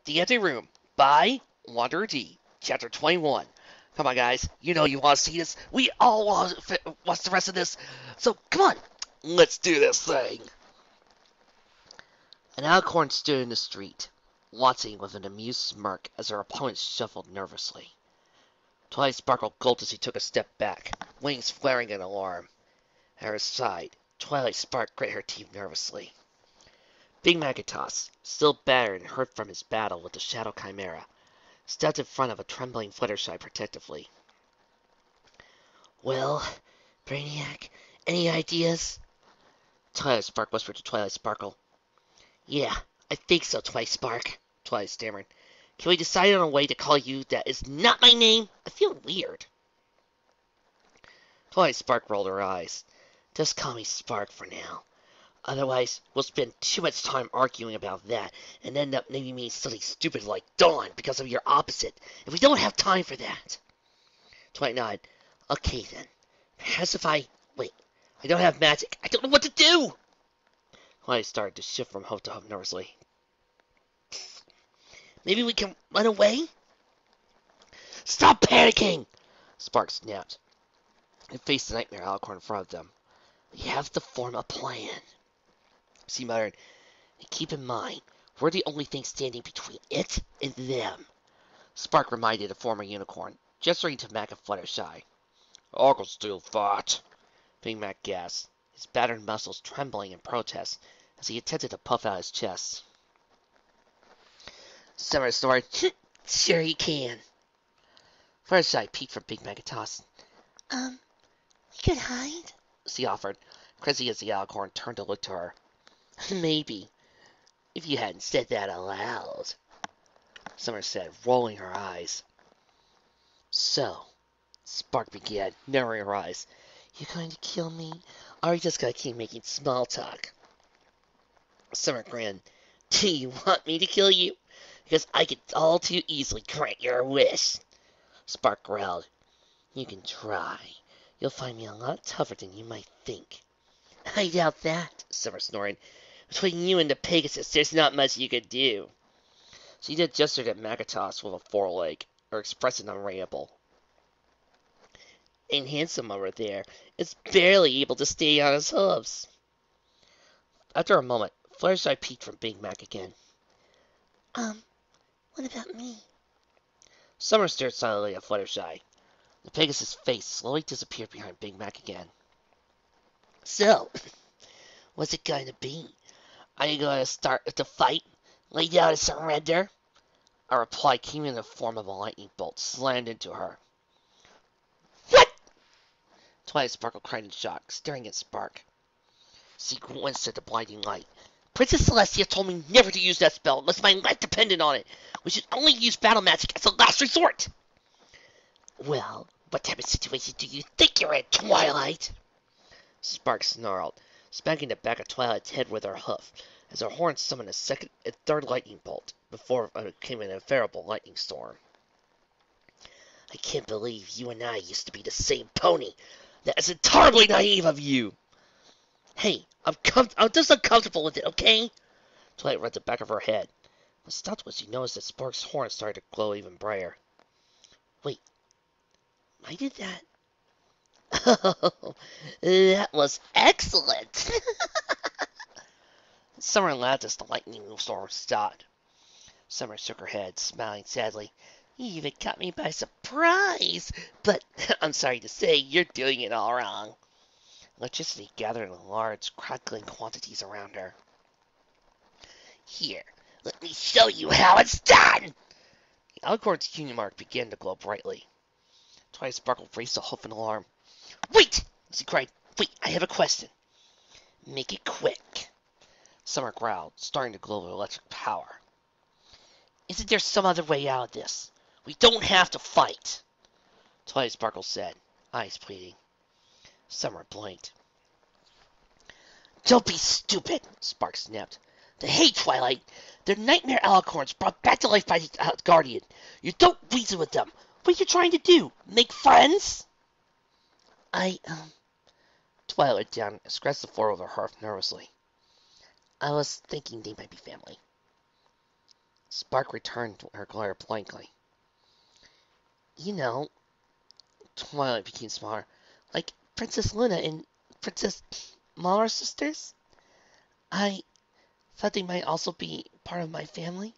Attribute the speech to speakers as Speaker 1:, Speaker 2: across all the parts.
Speaker 1: The Empty Room by Wanderer D. Chapter 21. Come on, guys. You know you want to see this. We all want to watch the rest of this. So, come on. Let's do this thing. An alicorn stood in the street, watching with an amused smirk as her opponent shuffled nervously. Twilight Sparkle gulped as he took a step back, wings flaring in alarm. At her side, Twilight Spark grit her teeth nervously. Big Magatos, still battered and hurt from his battle with the Shadow Chimera, stepped in front of a trembling Fluttershy protectively. Well, Brainiac, any ideas? Twilight Spark whispered to Twilight Sparkle. Yeah, I think so, Twilight Spark, Twilight stammered. Can we decide on a way to call you that is not my name? I feel weird. Twilight Spark rolled her eyes. Just call me Spark for now. Otherwise, we'll spend too much time arguing about that and end up naming me something stupid like Dawn because of your opposite, and we don't have time for that. Twilight nodded. Okay then. Perhaps if wait, I don't have magic. I don't know what to do! Twilight started to shift from hoof to hoof nervously. Maybe we can run away? Stop panicking! Spark snapped and faced the nightmare alicorn in front of them. We have to form a plan. She muttered, and keep in mind, we're the only thing standing between it and them. Spark reminded the former unicorn, gesturing to Mac and Fluttershy. I can still fight, Big Mac gasped, his battered muscles trembling in protest as he attempted to puff out his chest. Summer snorted, sure you can. Fluttershy peeked from Big Magatos. We could hide, she offered, crazy as the alicorn turned to look to her. Maybe, if you hadn't said that aloud, Summer said, rolling her eyes. So, Spark began, narrowing her eyes. You going to kill me, or are you just going to keep making small talk? Summer grinned. Do you want me to kill you? Because I could all too easily grant your wish. Spark growled. You can try. You'll find me a lot tougher than you might think. I doubt that, Summer snorted. Between you and the Pegasus, there's not much you could do. She did gesture at Magatos with a foreleg, her expression unreadable. And Handsome over there is barely able to stay on his hooves. After a moment, Fluttershy peeked from Big Mac again. What about me? Summer stared silently at Fluttershy. The Pegasus' face slowly disappeared behind Big Mac again. So, what's it going to be? Are you going to start the fight? Lay down and surrender? A reply came in the form of a lightning bolt slammed into her. What? Twilight Sparkle cried in shock, staring at Spark. She winced at the blinding light. Princess Celestia told me never to use that spell unless my life depended on it. We should only use battle magic as a last resort. Well, what type of situation do you think you're in, Twilight? Spark snarled, smacking the back of Twilight's head with her hoof, as her horn summoned a second and third lightning bolt, before it came an unbearable lightning storm. I can't believe you and I used to be the same pony. That is entirely naive of you. Hey, I'm just uncomfortable with it, okay? Twilight rubbed the back of her head, but stopped when she noticed that Spark's horn started to glow even brighter. Wait, I did that? Oh, that was excellent! Summer laughed as the lightning storm stopped. Summer shook her head, smiling sadly. You even caught me by surprise, but I'm sorry to say you're doing it all wrong. Electricity gathered in large, crackling quantities around her. Here, let me show you how it's done! The alicorn's union mark began to glow brightly. Twilight Sparkle raised a hoof in alarm. Wait! She cried. Wait, I have a question. Make it quick. Summer growled, starting to glow with electric power. Isn't there some other way out of this? We don't have to fight, Twilight Sparkle said, eyes pleading. Summer blinked. Don't be stupid, Spark snapped. Hey, Twilight, they're nightmare alicorns brought back to life by the Guardian. You don't reason with them. What are you trying to do? Make friends? Twilight looked down and scratched the floor with her hoof nervously. I was thinking they might be family. Spark returned her glare blankly. You know, Twilight became smaller. Like Princess Luna and Princess Mara sisters? I thought they might also be part of my family.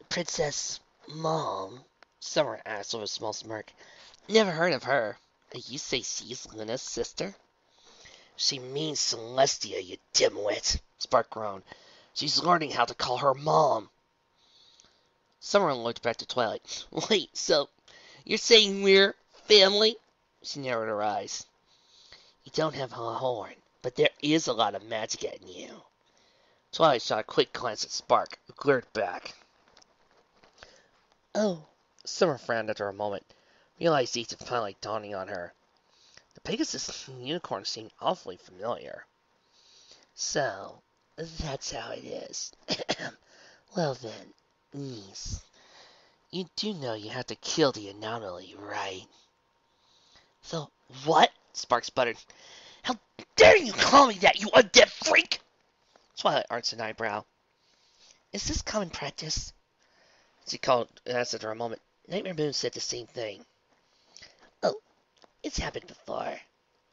Speaker 1: Princess Mom? Summer asked with a small smirk. Never heard of her. You say she's Luna's sister? She means Celestia, you dimwit, Spark groaned. She's learning how to call her mom. Summer looked back to Twilight. Wait, so you're saying we're family? She narrowed her eyes. You don't have a horn, but there is a lot of magic in you. Twilight shot a quick glance at Spark, who glared back. Oh. Summer frowned after a moment, realization finally dawning on her. The Pegasus unicorn seemed awfully familiar. So, that's how it is. Well then, niece, you do know you have to kill the anomaly, right? The what? Spark sputtered. How dare you call me that, you undead freak! Twilight arched an eyebrow. Is this common practice? She asked after a moment. Nightmare Moon said the same thing. Oh, it's happened before.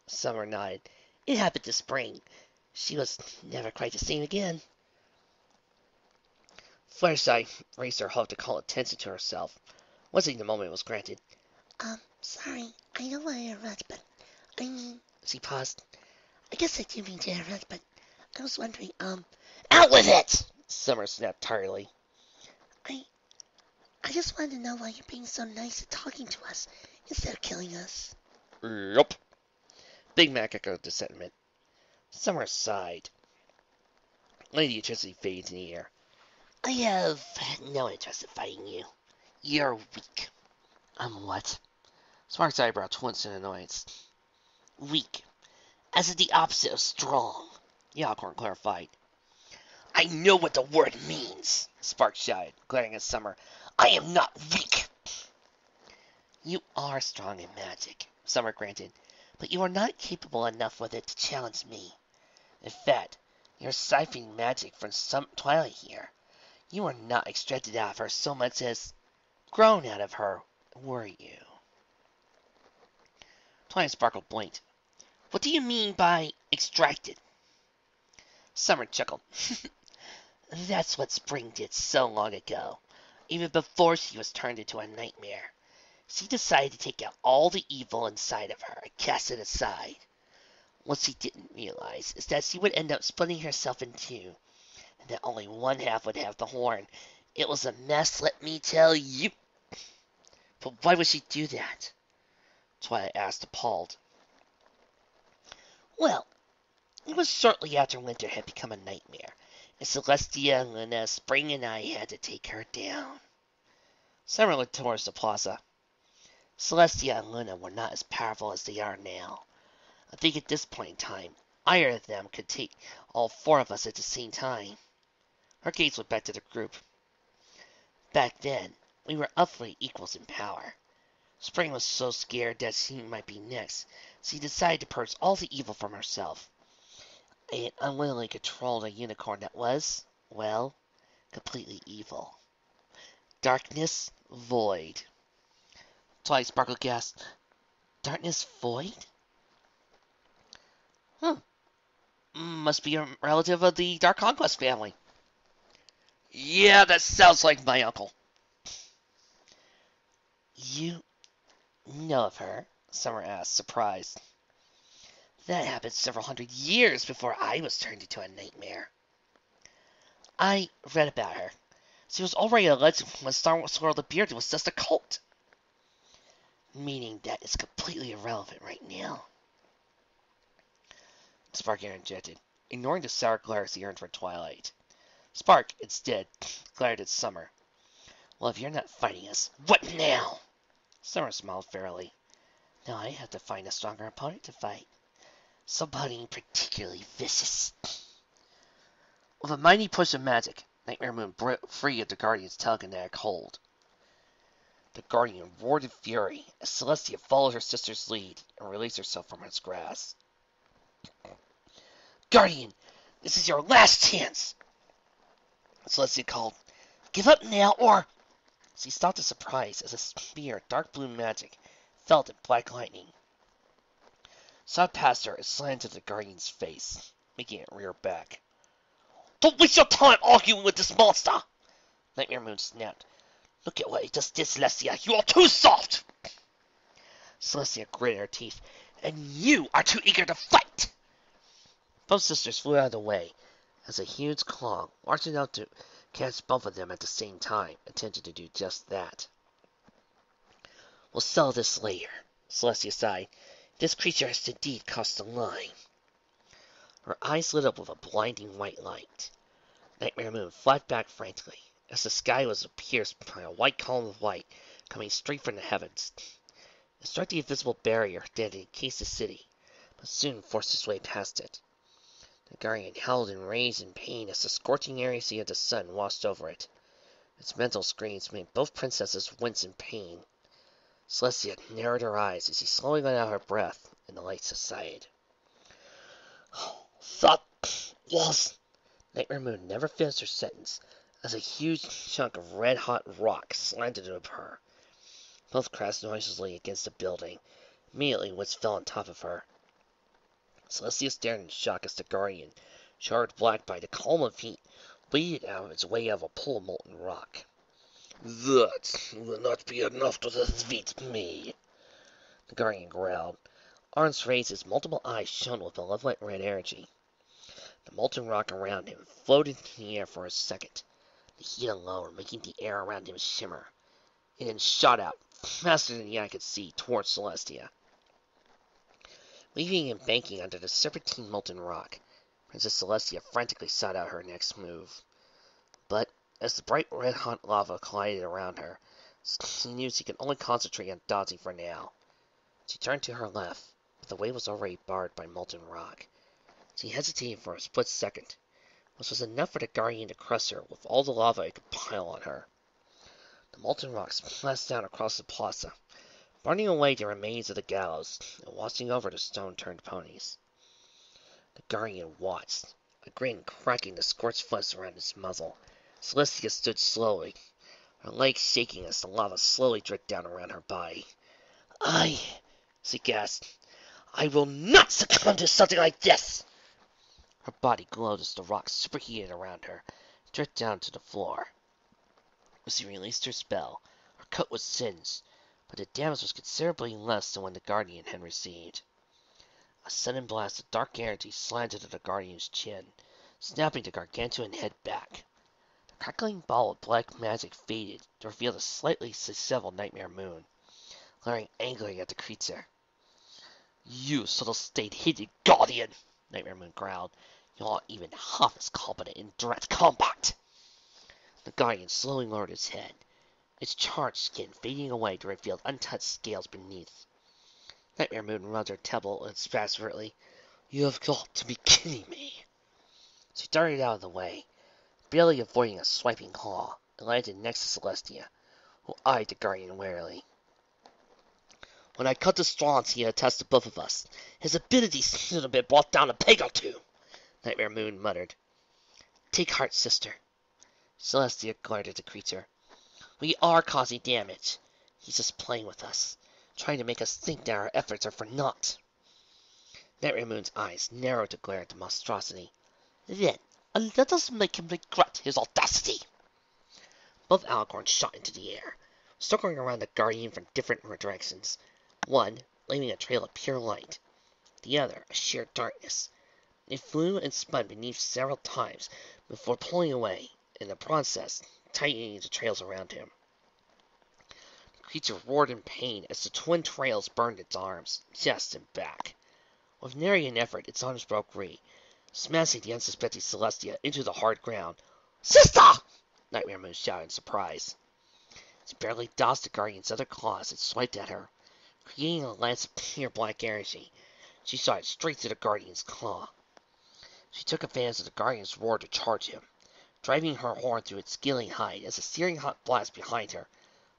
Speaker 1: Summer nodded. It happened this spring. She was never quite the same again. Fluttershy raised her hope to call attention to herself. Wasn't the moment was granted. Sorry, I don't want to interrupt, but I mean, she paused. I guess I do mean to interrupt, but I was wondering, out with it! Summer snapped tiredly. I just wanted to know why you're being so nice and talking to us instead of killing us. Yup. Big Mac echoed the sentiment. Summer sighed. Lady electricity fades in the air. I have no interest in fighting you. You're weak. I'm what? Spark's eyebrow twinched in annoyance. Weak. As in the opposite of strong, the Alcorn clarified. I know what the word means, Spark shouted, glaring at Summer. I am not weak. You are strong in magic, Summer granted, but you are not capable enough with it to challenge me. In fact, you're siphoning magic from some Twilight here. You are not extracted out of her so much as grown out of her, were you? Twilight Sparkle blinked. What do you mean by extracted? Summer chuckled. That's what Spring did so long ago, even before she was turned into a nightmare. She decided to take out all the evil inside of her and cast it aside. What she didn't realize is that she would end up splitting herself in two, and that only one half would have the horn. It was a mess, let me tell you. But why would she do that? Twilight asked, appalled. Well, it was shortly after Winter had become a nightmare, and Celestia, Luna, Spring, and I had to take her down. Summer looked towards the plaza. Celestia and Luna were not as powerful as they are now. I think at this point in time, either of them could take all four of us at the same time. Her gaze went back to the group. Back then, we were utterly equals in power. Spring was so scared that she might be next, she decided to purge all the evil from herself. And unwillingly controlled a unicorn that was, well, completely evil. Darkness, void. Twilight Sparkle gasped. Darkness, void? Must be a relative of the Dark Conquest family. Yeah, that sounds like my uncle. You know of her? Summer asked, surprised. That happened several hundred years before I was turned into a nightmare. I read about her. She was already a legend when Star Wars Swirl the Beard was just a cult. Meaning that it's completely irrelevant right now. Spark interjected, ignoring the sour glares he earned for Twilight. Spark, instead, glared at Summer. Well, if you're not fighting us, what now? Summer smiled fairly. Now I have to find a stronger opponent to fight. Somebody particularly vicious. With a mighty push of magic, Nightmare Moon broke free of the Guardian's telekinetic hold. The Guardian roared in fury as Celestia followed her sister's lead and released herself from its grasp. Guardian, This is your last chance! Celestia called. Give up now, or... She stopped in surprise as a spear of dark blue magic fell at black lightning. Shot past her and slammed into the Guardian's face, making it rear back. Don't waste your time arguing with this monster! Nightmare Moon snapped. Look at what he just did, Celestia. You are too soft! Celestia gritted her teeth. And you are too eager to fight! Both sisters flew out of the way as a huge claw, large enough to catch both of them at the same time, attempted to do just that. We'll sell this later, Celestia sighed. This creature has indeed crossed the line. Her eyes lit up with a blinding white light. Nightmare Moon flapped back frantically, as the sky was pierced by a white column of light coming straight from the heavens. It struck the invisible barrier that encased the city, but soon forced its way past it. The Guardian howled in rage and pain as the scorching iridescence of the sun washed over it. Its mental screams made both princesses wince in pain. Celestia narrowed her eyes as she slowly let out her breath, and the light subsided. That was... Nightmare Moon never finished her sentence, as a huge chunk of red-hot rock slanted over her. Both crashed noiselessly against the building. Immediately, woods fell on top of her. Celestia stared in shock as the Guardian, charred black by the column of heat, bleeded out of its way out of a pool of molten rock. That will not be enough to defeat me, the Guardian growled. Arms raised, his multiple eyes shone with malevolent red energy. The molten rock around him floated in the air for a second, the heat alone making the air around him shimmer. It then shot out, faster than the eye could see, towards Celestia. Weaving and banking under the serpentine molten rock, Princess Celestia frantically sought out her next move. But, as the bright red-hot lava collided around her, she knew she could only concentrate on dodging for now. She turned to her left, but the way was already barred by molten rock. She hesitated for a split second, which was enough for the Guardian to crush her with all the lava it could pile on her. The molten rock splashed down across the plaza, burning away the remains of the gallows and washing over the stone-turned ponies. The Guardian watched, a grin cracking the scorched flesh around his muzzle. Celestia stood slowly, her legs shaking as the lava slowly dripped down around her body. She gasped, I will not succumb to something like this! Her body glowed as the rock superheated around her, dripped down to the floor. As she released her spell, her coat was singed, but the damage was considerably less than when the Guardian had received. A sudden blast of dark energy slanted to the Guardian's chin, snapping the gargantuan head back. The crackling ball of black magic faded to reveal the slightly disheveled Nightmare Moon, glaring angrily at the creature. You subtle-state-hated Guardian, Nightmare Moon growled. You're not even half as competent in direct combat. The Guardian slowly lowered his head, its charred skin fading away to reveal untouched scales beneath. Nightmare Moon rubbed her temple spasmodically. You have got to be kidding me. She darted out of the way, barely avoiding a swiping claw, and landed next to Celestia, who eyed the Guardian warily. When I cut the straws he had attached to both of us, his abilities should have been brought down a peg or two, Nightmare Moon muttered. Take heart, sister. Celestia glared at the creature. We are causing damage. He's just playing with us, trying to make us think that our efforts are for naught. Nightmare Moon's eyes narrowed to glare at the monstrosity. Then, let us make him regret his audacity. Both alicorns shot into the air, circling around the Guardian from different directions. One, leaving a trail of pure light. The other, a sheer darkness. They flew and spun beneath several times before pulling away, in the process, tightening the trails around him. The creature roared in pain as the twin trails burned its arms, chest, and back. With nary an effort, its arms broke free, smashing the unsuspecting Celestia into the hard ground. Sister! Nightmare Moon shouted in surprise. She barely dodged the Guardian's other claws and swiped at her, creating a lance of pure black energy. She shot it straight to the Guardian's claw. She took advantage of the Guardian's roar to charge him, driving her horn through its scaly hide as a searing hot blast behind her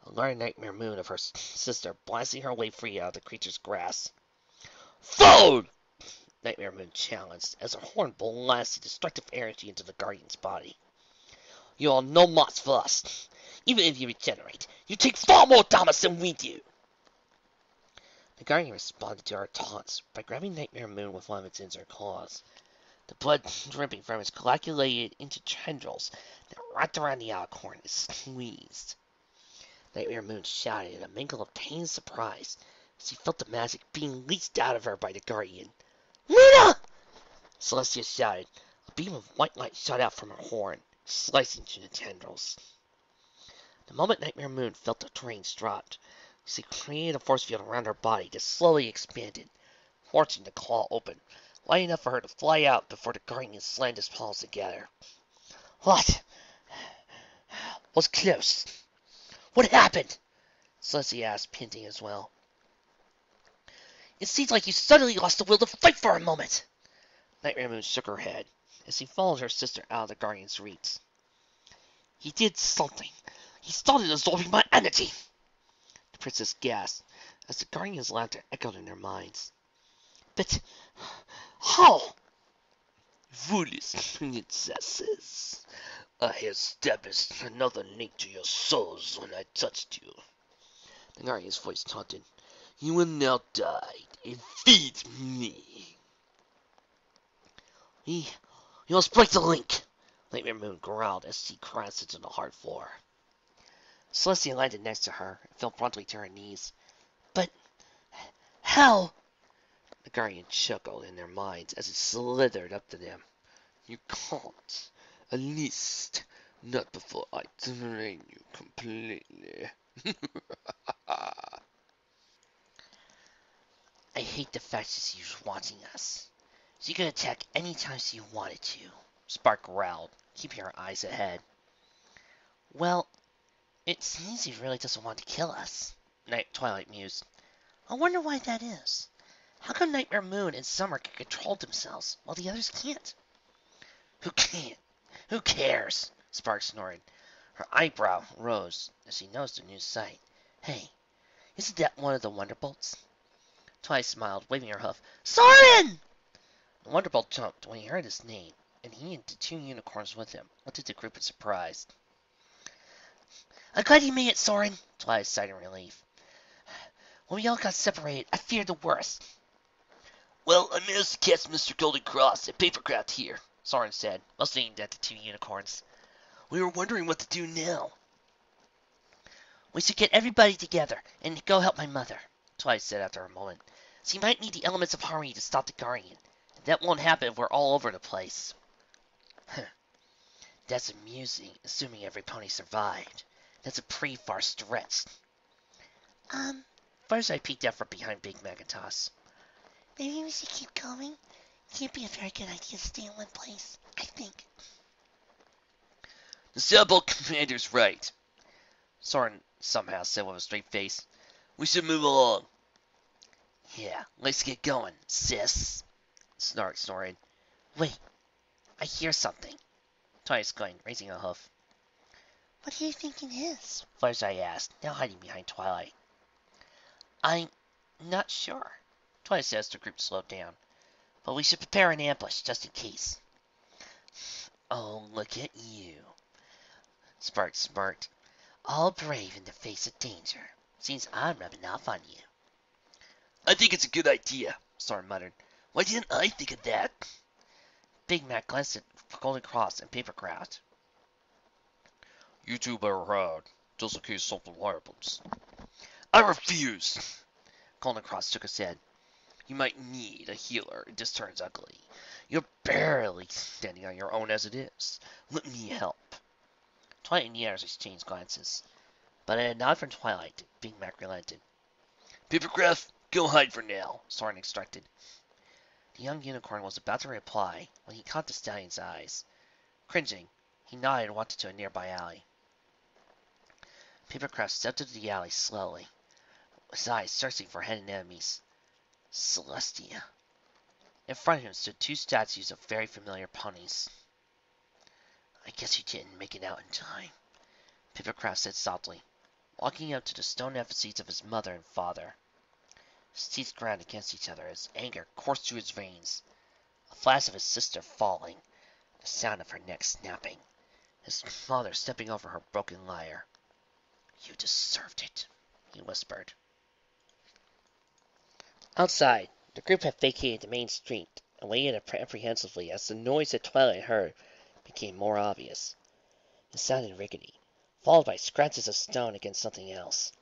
Speaker 1: alerted Nightmare Moon of her sister, blasting her way free out of the creature's grasp. Food! Nightmare Moon challenged as her horn blasted destructive energy into the Guardian's body. You are no match for us. Even if you regenerate, you take far more damage than we do. The Guardian responded to her taunts by grabbing Nightmare Moon with one of its injured claws. The blood dripping from its coagulated into tendrils that wrapped around the alicorn and squeezed. Nightmare Moon shouted in a mingle of pain and surprise as he felt the magic being leached out of her by the Guardian. Luna! Celestia shouted. A beam of white light shot out from her horn, slicing through the tendrils. The moment Nightmare Moon felt the terrains dropped, she created a force field around her body that slowly expanded, forcing the claw open, wide enough for her to fly out before the Guardian slammed his paws together. What? Was close. What happened? Celestia asked, panting as well. It seems like you suddenly lost the will to fight for a moment. Nightmare Moon shook her head as she followed her sister out of the Guardian's reach. He did something. He started absorbing my energy. The princess gasped as the Guardian's laughter echoed in their minds. But how? Foolish princesses. I established another link to your souls when I touched you. The Guardian's voice taunted. You will now die and feed me. You must break the link, Nightmare Moon growled as she crashed into the hard floor. Celestia landed next to her and fell promptly to her knees. But how? The Guardian chuckled in their minds as it slithered up to them. You can't. At least, not before I drain you completely. I hate the fact that she's watching us. She could attack any time she wanted to, Spark growled, keeping her eyes ahead. Well, it seems he really doesn't want to kill us, Twilight mused. I wonder why that is. How come Nightmare Moon and Summer can control themselves, while the others can't? Who can't? Who cares? Spark snorted. Her eyebrow rose as she noticed a new sight. Hey, isn't that one of the Wonderbolts? Twilight smiled, waving her hoof. Soren! The Wonderbolt jumped when he heard his name, and he and the two unicorns with him looked at the group in surprise. I'm glad you made it, Soren, Twilight sighed in relief. When we all got separated, I feared the worst. Well, I managed to catch Mr. Golden Cross at Papercraft here, Soren said, motioning at the two unicorns. We were wondering what to do now. We should get everybody together and go help my mother, Twilight said after a moment. She might need the elements of harmony to stop the Guardian. That won't happen if we're all over the place. That's amusing, assuming every pony survived. That's a pretty far stretch. Firefly peeked out from behind Big Macintosh. Maybe we should keep going? It can't be a very good idea to stay in one place, I think. The Sailboat Commander's right, Soren somehow said with a straight face. We should move along. Yeah, let's get going, sis, Snark snorted. Wait, I hear something, Twilight exclaimed, raising a hoof. What do you think it is? Fluttershy asked, now hiding behind Twilight. I'm not sure, Twilight said as the group slowed down. But we should prepare an ambush, just in case. Oh, look at you, Spark smirked. All brave in the face of danger. Seems I'm rubbing off on you. I think it's a good idea, Soren muttered. Why didn't I think of that? Big Mac glanced at Golden Cross and Papercraft. You two better hide, just in case something happens. I refuse! Golden Cross shook his head. You might need a healer. It just turns ugly. You're barely standing on your own as it is. Let me help. Twilight and the others exchanged glances. But at a nod from Twilight, Big Mac relented. Papercraft, go hide for now, Soren instructed. The young unicorn was about to reply when he caught the stallion's eyes. Cringing, he nodded and walked into a nearby alley. Papercraft stepped into the alley slowly, his eyes searching for hidden enemies. Celestia. In front of him stood two statues of very familiar ponies. I guess you didn't make it out in time, Papercraft said softly, walking up to the stone effigies of his mother and father. His teeth ground against each other as anger coursed through his veins. A flash of his sister falling, the sound of her neck snapping, his father stepping over her broken lyre. You deserved it, he whispered. Outside, the group had vacated the main street and waited apprehensively as the noise that Twilight heard became more obvious. It sounded rickety, followed by scratches of stone against something else.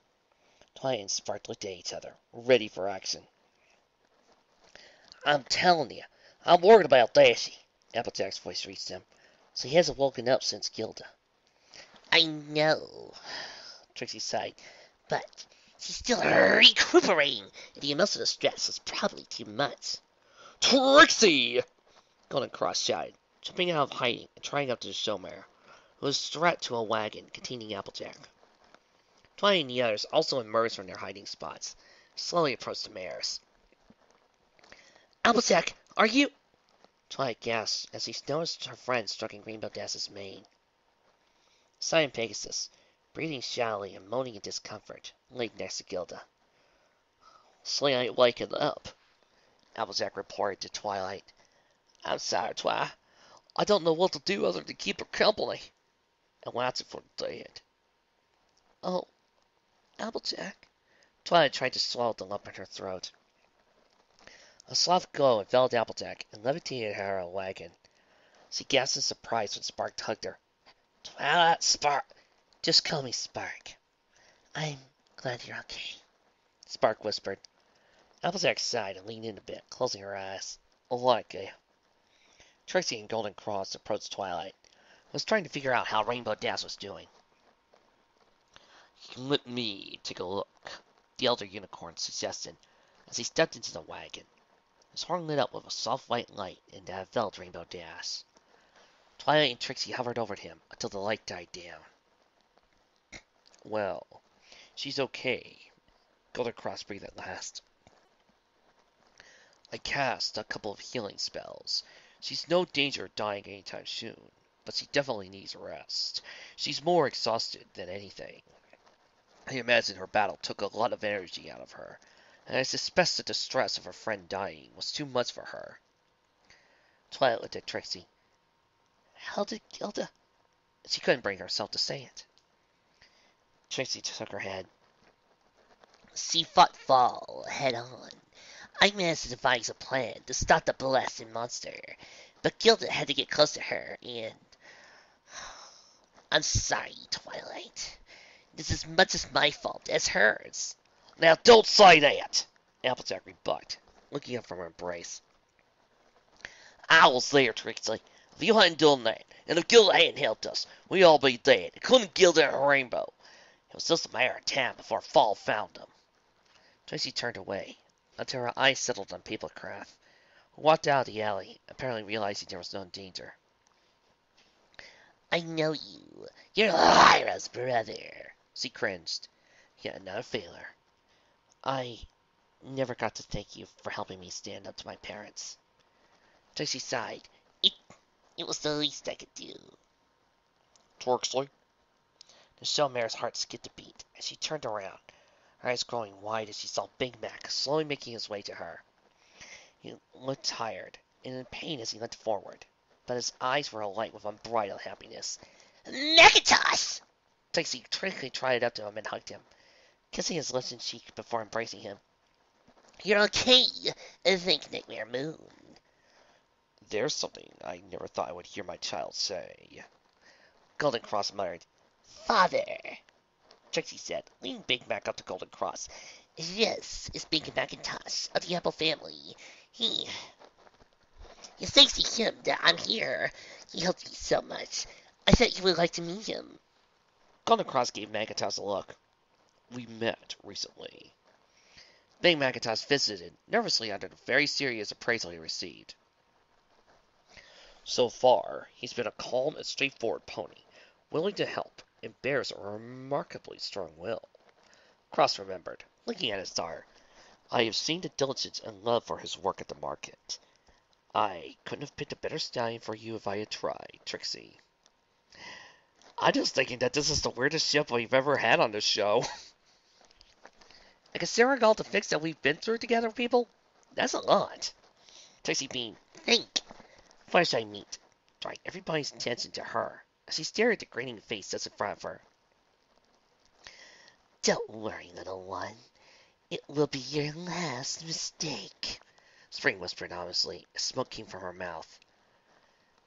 Speaker 1: Twilight and Spark looked at each other, ready for action. I'm telling you, I'm worried about Daisy. Applejack's voice reached him. So he hasn't woken up since Gilda. I know, Trixie sighed, but she's still recuperating. The emotional stress was probably too much. Trixie! Golden Cross shouted, jumping out of hiding and trying up to the show mare, who was strapped to a wagon containing Applejack. Twilight and the others also emerged from their hiding spots, slowly approached the mares. Applejack, are you... Twilight gasped as he noticed her friend stroking Rainbow Dash's mane. Cyan Pegasus, breathing shallowly and moaning in discomfort, laid next to Gilda. Slay ain't waking up, Applejack reported to Twilight. I'm sorry, Twi. I don't know what to do other than keep her company. And watch it for the dead. Oh, Applejack. Twilight tried to swallow the lump in her throat. A soft glow enveloped Applejack and levitated her a wagon. She gasped in surprise when Spark tugged her. Twilight, Spark. Just call me Spark. I'm glad you're okay, Spark whispered. Applejack sighed and leaned in a bit, closing her eyes. Okay. Trixie and Golden Cross approached Twilight, who was trying to figure out how Rainbow Dash was doing. Let me take a look, the Elder Unicorn suggested, as he stepped into the wagon. His horn lit up with a soft white light and that enveloped Rainbow Dash. Twilight and Trixie hovered over him until the light died down. Well, she's okay, Golden Cross breathed at last. I cast a couple of healing spells. She's no danger of dying anytime soon, but she definitely needs rest. She's more exhausted than anything. I imagine her battle took a lot of energy out of her, and I suspect that the stress of her friend dying was too much for her. Twilight looked at Trixie. How did Gilda... She couldn't bring herself to say it. Trixie shook her head. She fought Fall head on. I managed to devise a plan to stop the blasted monster, but Gilda had to get close to her, and... I'm sorry, Twilight. This is as much as my fault as hers. Now don't say that, Applejack rebuked, looking up from her embrace. I was there, Trixie. If you hadn't done that, and if Gilda hadn't helped us, we'd all be dead, including Gilda and her rainbow. It was just a matter of time before Fall found them. Trixie turned away, until her eyes settled on Papercraft, who walked out of the alley, apparently realizing there was no danger. I know you. You're Lyra's brother, she cringed. Yet another failure. I never got to thank you for helping me stand up to my parents. Trixie sighed. It was the least I could do. Trixie? The show mare's heart skipped a beat as she turned around, her eyes growing wide as she saw Big Mac slowly making his way to her. He looked tired and in pain as he leant forward, but his eyes were alight with unbridled happiness. Macintosh! Trixie quickly trotted up to him and hugged him, kissing his lips and cheek before embracing him. You're okay, thank Nightmare Moon. There's something I never thought I would hear my child say. Golden Cross muttered. Father, Trixie said, leaning Big Mac up to Golden Cross. Yes, it's Big Macintosh of the Apple family. It's thanks to him that I'm here. He helped me so much. I thought you would like to meet him. Golden Cross gave Macintosh a look. We met recently. Big Macintosh visited nervously under the very serious appraisal he received. So far, he's been a calm and straightforward pony, willing to help, and bears a remarkably strong will. Cross remembered, looking at his daughter. I have seen the diligence and love for his work at the market. I couldn't have picked a better stallion for you if I had tried, Trixie. I'm just thinking that this is the weirdest ship we've ever had on this show. And considering all the things that we've been through together, people, that's a lot. Tracy Bean, think. Fluttershy meet, drawing everybody's attention to her as she stared at the grinning face that's in front of her. Don't worry, little one. It will be your last mistake, Spring whispered ominously as smoke came from her mouth.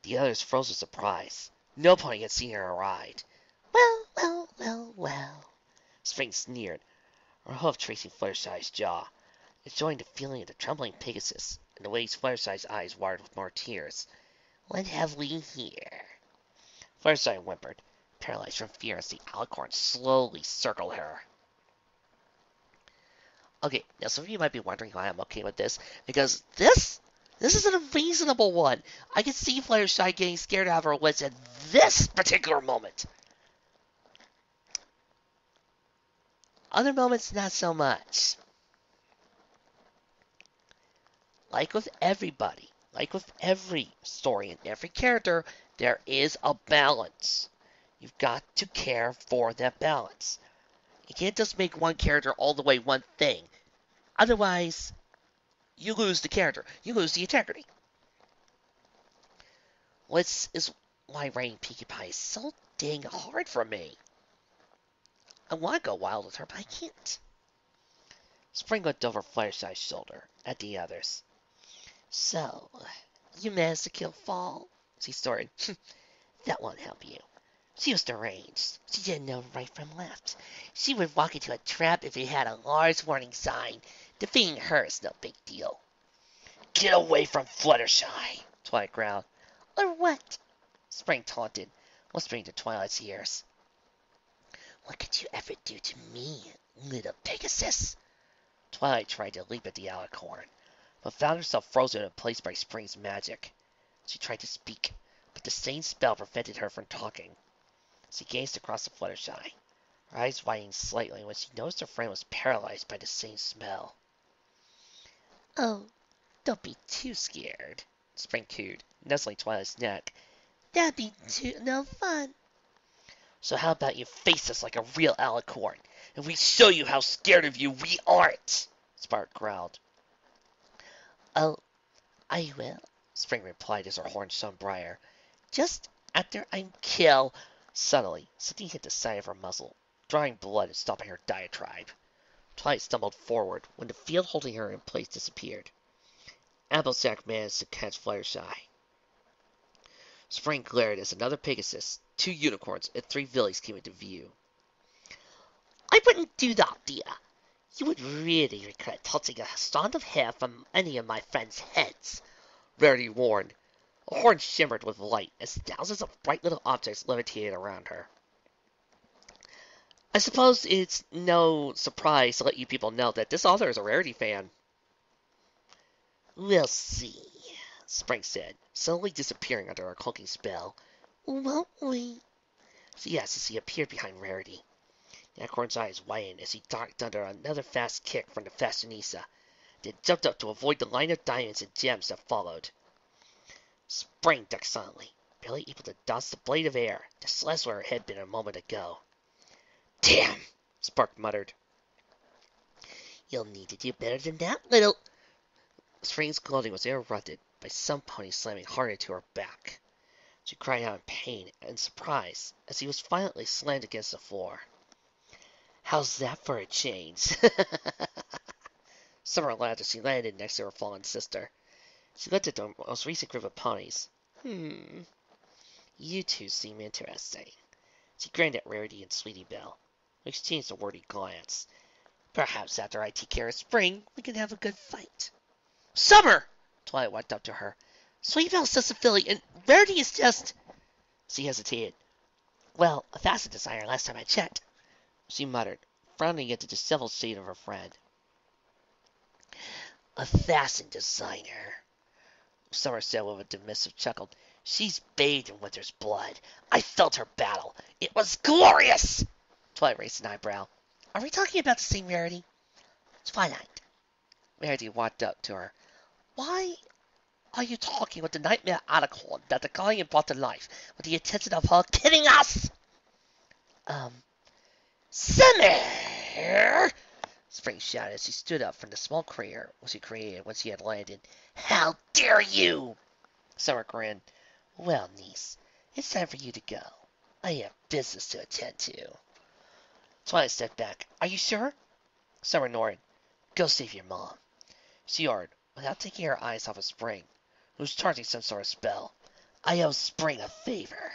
Speaker 1: The others froze with surprise. No pony had seen her ride. Well, well, well, well, Spring sneered, her hoof tracing Fluttershy's jaw, enjoying the feeling of the trembling Pegasus and the way Fluttershy's eyes watered with more tears. What have we here? Fluttershy whimpered, paralyzed from fear as the alicorn slowly circled her. Okay, now some of you might be wondering why I'm okay with this, because this is an unreasonable one. I can see Fluttershy getting scared out of her wits at this particular moment. Other moments, not so much. Like with everybody, like with every story and every character, there is a balance. You've got to care for that balance. You can't just make one character all the way one thing. Otherwise, you lose the character. You lose the integrity. Which is why writing Pinkie Pie is so dang hard for me. I want to go wild with her, but I can't. Spring looked over Fluttershy's shoulder at the others. So, you managed to kill Fall? She snorted. That won't help you. She was deranged. She didn't know right from left. She would walk into a trap if it had a large warning sign. Defeating her is no big deal. Get away from Fluttershy, Twilight growled. Or what? Spring taunted, whispering to Twilight's ears. What could you ever do to me, little Pegasus? Twilight tried to leap at the alicorn, but found herself frozen in place by Spring's magic. She tried to speak, but the same spell prevented her from talking. She gazed across the Fluttershy, her eyes widening slightly when she noticed her friend was paralyzed by the same spell. Oh, don't be too scared, Spring cooed, nuzzling Twilight's neck. That'd be no fun. So how about you face us like a real alicorn, and we show you how scared of you we aren't, Spark growled. Oh, I will, Spring replied as her horn shone brighter. Just after I kill. Suddenly, something hit the side of her muzzle, drawing blood and stopping her diatribe. Twilight stumbled forward when the field holding her in place disappeared. Applejack managed to catch Fluttershy. Spring glared as another Pegasus, 2 unicorns, and 3 villies came into view. I wouldn't do that, dear. You would really regret touching a strand of hair from any of my friends' heads, Rarity warned. A horn shimmered with light as thousands of bright little objects levitated around her. I suppose it's no surprise to let you people know that this author is a Rarity fan. We'll see, Spring said, suddenly disappearing under her cloaking spell. Won't we? Yes, as he appeared behind Rarity. The alicorn's eyes widened as he ducked under another fast kick from the fashionista, then jumped up to avoid the line of diamonds and gems that followed. Spring ducked silently, barely able to dodge the blade of air that slashed where her had been a moment ago. Damn! Spark muttered. You'll need to do better than that, little... Spring's gloating was interrupted by some pony slamming hard into her back. She cried out in pain and surprise as he was violently slammed against the floor. How's that for a change? Summer laughed as she landed next to her fallen sister. She looked at the most recent group of ponies. You two seem interesting. She grinned at Rarity and Sweetie Belle, who exchanged a wordy glance. Perhaps after I take care of Spring, we can have a good fight. Summer! Twilight walked up to her. Sweetie Belle's just a filly, and Rarity is just... She hesitated. Well, a fashion designer last time I checked, she muttered, frowning at the disheveled shade of her friend. A fashion designer, Summer said with a dismissive chuckle. She's bathed in winter's blood. I felt her battle. It was glorious! Twilight raised an eyebrow. Are we talking about the same Rarity? Twilight. Rarity walked up to her. Why are you talking with the nightmare alicorn that the Guardian brought to life with the intention of her killing us? Summer! Spring shouted as he stood up from the small crater which he created once he had landed. How dare you! Summer grinned. Well, niece, it's time for you to go. I have business to attend to. Twilight stepped back. Are you sure? Summer nodded. Go save your mom. She ordered, without taking her eyes off of Spring, who was charging some sort of spell. I owe Spring a favor.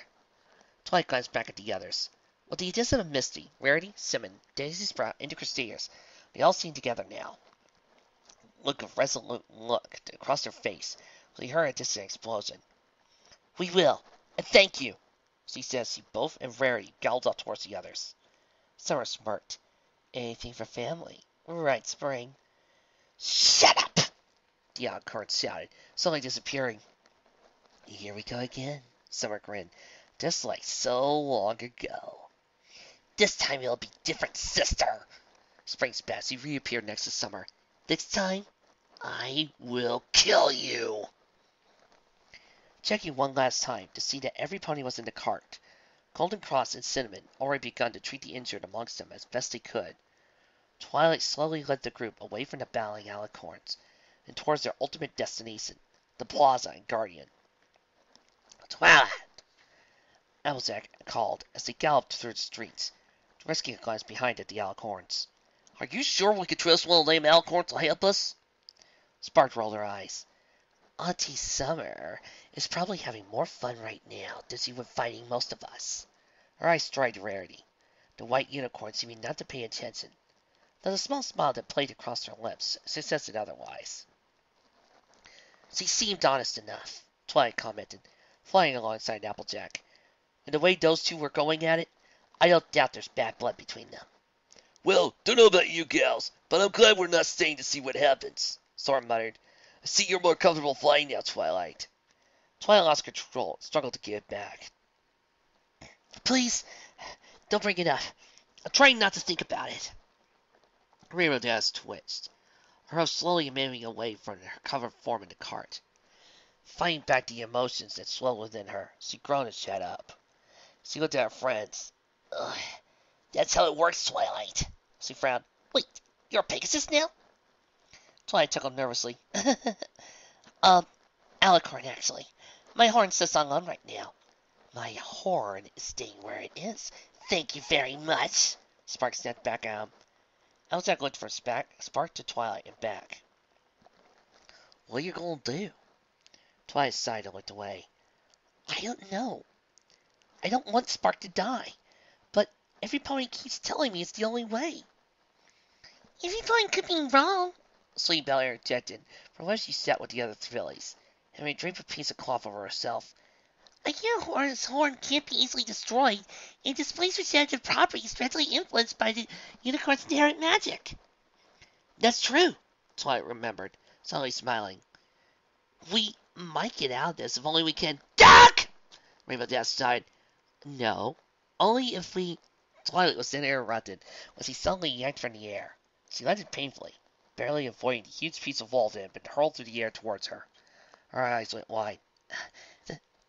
Speaker 1: Twilight glanced back at the others. With the addition of Misty, Rarity, Simon, Daisy Sprout, and the Crusaders, they all seemed together now. Look of resolute look across their face, when he heard a distant explosion. We will, and thank you, she said as both and Rarity galloped off towards the others. Summer smirked. Anything for family. Right, Spring. Shut up! The Alicorn shouted, suddenly disappearing. Here we go again, Summer grinned, just like so long ago. This time it'll be different, sister! Spring spat as he reappeared next to Summer. This time, I will kill you! Checking one last time to see that every pony was in the cart, Golden Cross and Cinnamon already begun to treat the injured amongst them as best they could. Twilight slowly led the group away from the battling Alicorns and towards their ultimate destination, the Plaza and Guardian. Twilight! Applejack called as they galloped through the streets, risking a glance behind at the Alicorns. Are you sure we can trust one of them Alicorns to help us? Spark rolled her eyes. Auntie Summer is probably having more fun right now than she would fighting most of us. Her eyes strayed to Rarity, the white unicorn seeming not to pay attention, though the small smile that played across her lips suggested otherwise. She seemed honest enough, Twilight commented, flying alongside Applejack. And the way those two were going at it, I don't doubt there's bad blood between them. Well, don't know about you gals, but I'm glad we're not staying to see what happens, Storm muttered. I see you're more comfortable flying now, Twilight. Twilight lost control and struggled to get it back. Please, don't bring it up. I'm trying not to think about it. Rainbow's eyes twitched. Her host slowly moving away from her covered form in the cart. Fighting back the emotions that swelled within her, she groaned and shut up. She looked at her friends. Ugh, that's how it works, Twilight. She frowned. Wait, you're a Pegasus now? Twilight chuckled nervously. Alicorn, actually. My horn's so sung on right now. My horn is staying where it is. Thank you very much. Spark snapped back at him. Applejack looked from Spark to Twilight and back. What are you going to do? Twilight sighed and looked away. I don't know. I don't want Spark to die, but every pony keeps telling me it's the only way. Every pony could be wrong, Sleep Belly interjected, from where she sat with the other fillies, having draped a piece of cloth over herself. A unicorn's horn can't be easily destroyed, and displays regenerative properties readily influenced by the unicorn's inherent magic. That's true, Twilight remembered, suddenly smiling. We might get out of this if only we can. Duck! Rainbow Dash sighed. No, only if we. Twilight was then interrupted when she suddenly yanked from the air. She landed painfully, barely avoiding the huge piece of wall that had been hurled through the air towards her. Her eyes went wide.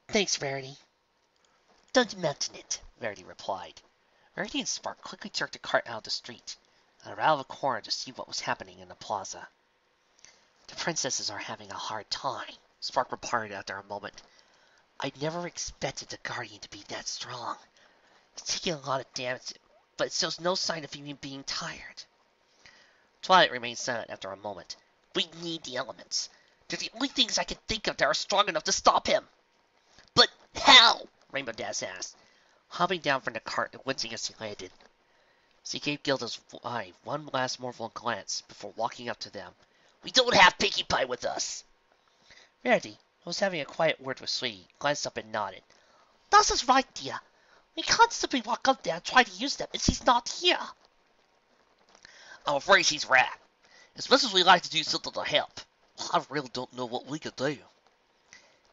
Speaker 1: Thanks, Rarity. Don't mention it, Rarity replied. Rarity and Spark quickly jerked the cart out of the street, and around the corner to see what was happening in the plaza. The princesses are having a hard time, Spark replied after a moment. I never expected the Guardian to be that strong. It's taking a lot of damage, but it shows no sign of even being tired. Twilight remained silent after a moment. We need the elements. They're the only things I can think of that are strong enough to stop him. But how? Rainbow Dash asked, hopping down from the cart and wincing as she landed. She gave Gilda's eye one last mournful glance before walking up to them. We don't have Pinkie Pie with us. Rarity, who was having a quiet word with Sweetie, glanced up and nodded. That's is right, dear. We can't simply walk up there and try to use them if she's not here. I'm afraid she's right. As much as we like to do something to help, I really don't know what we could do.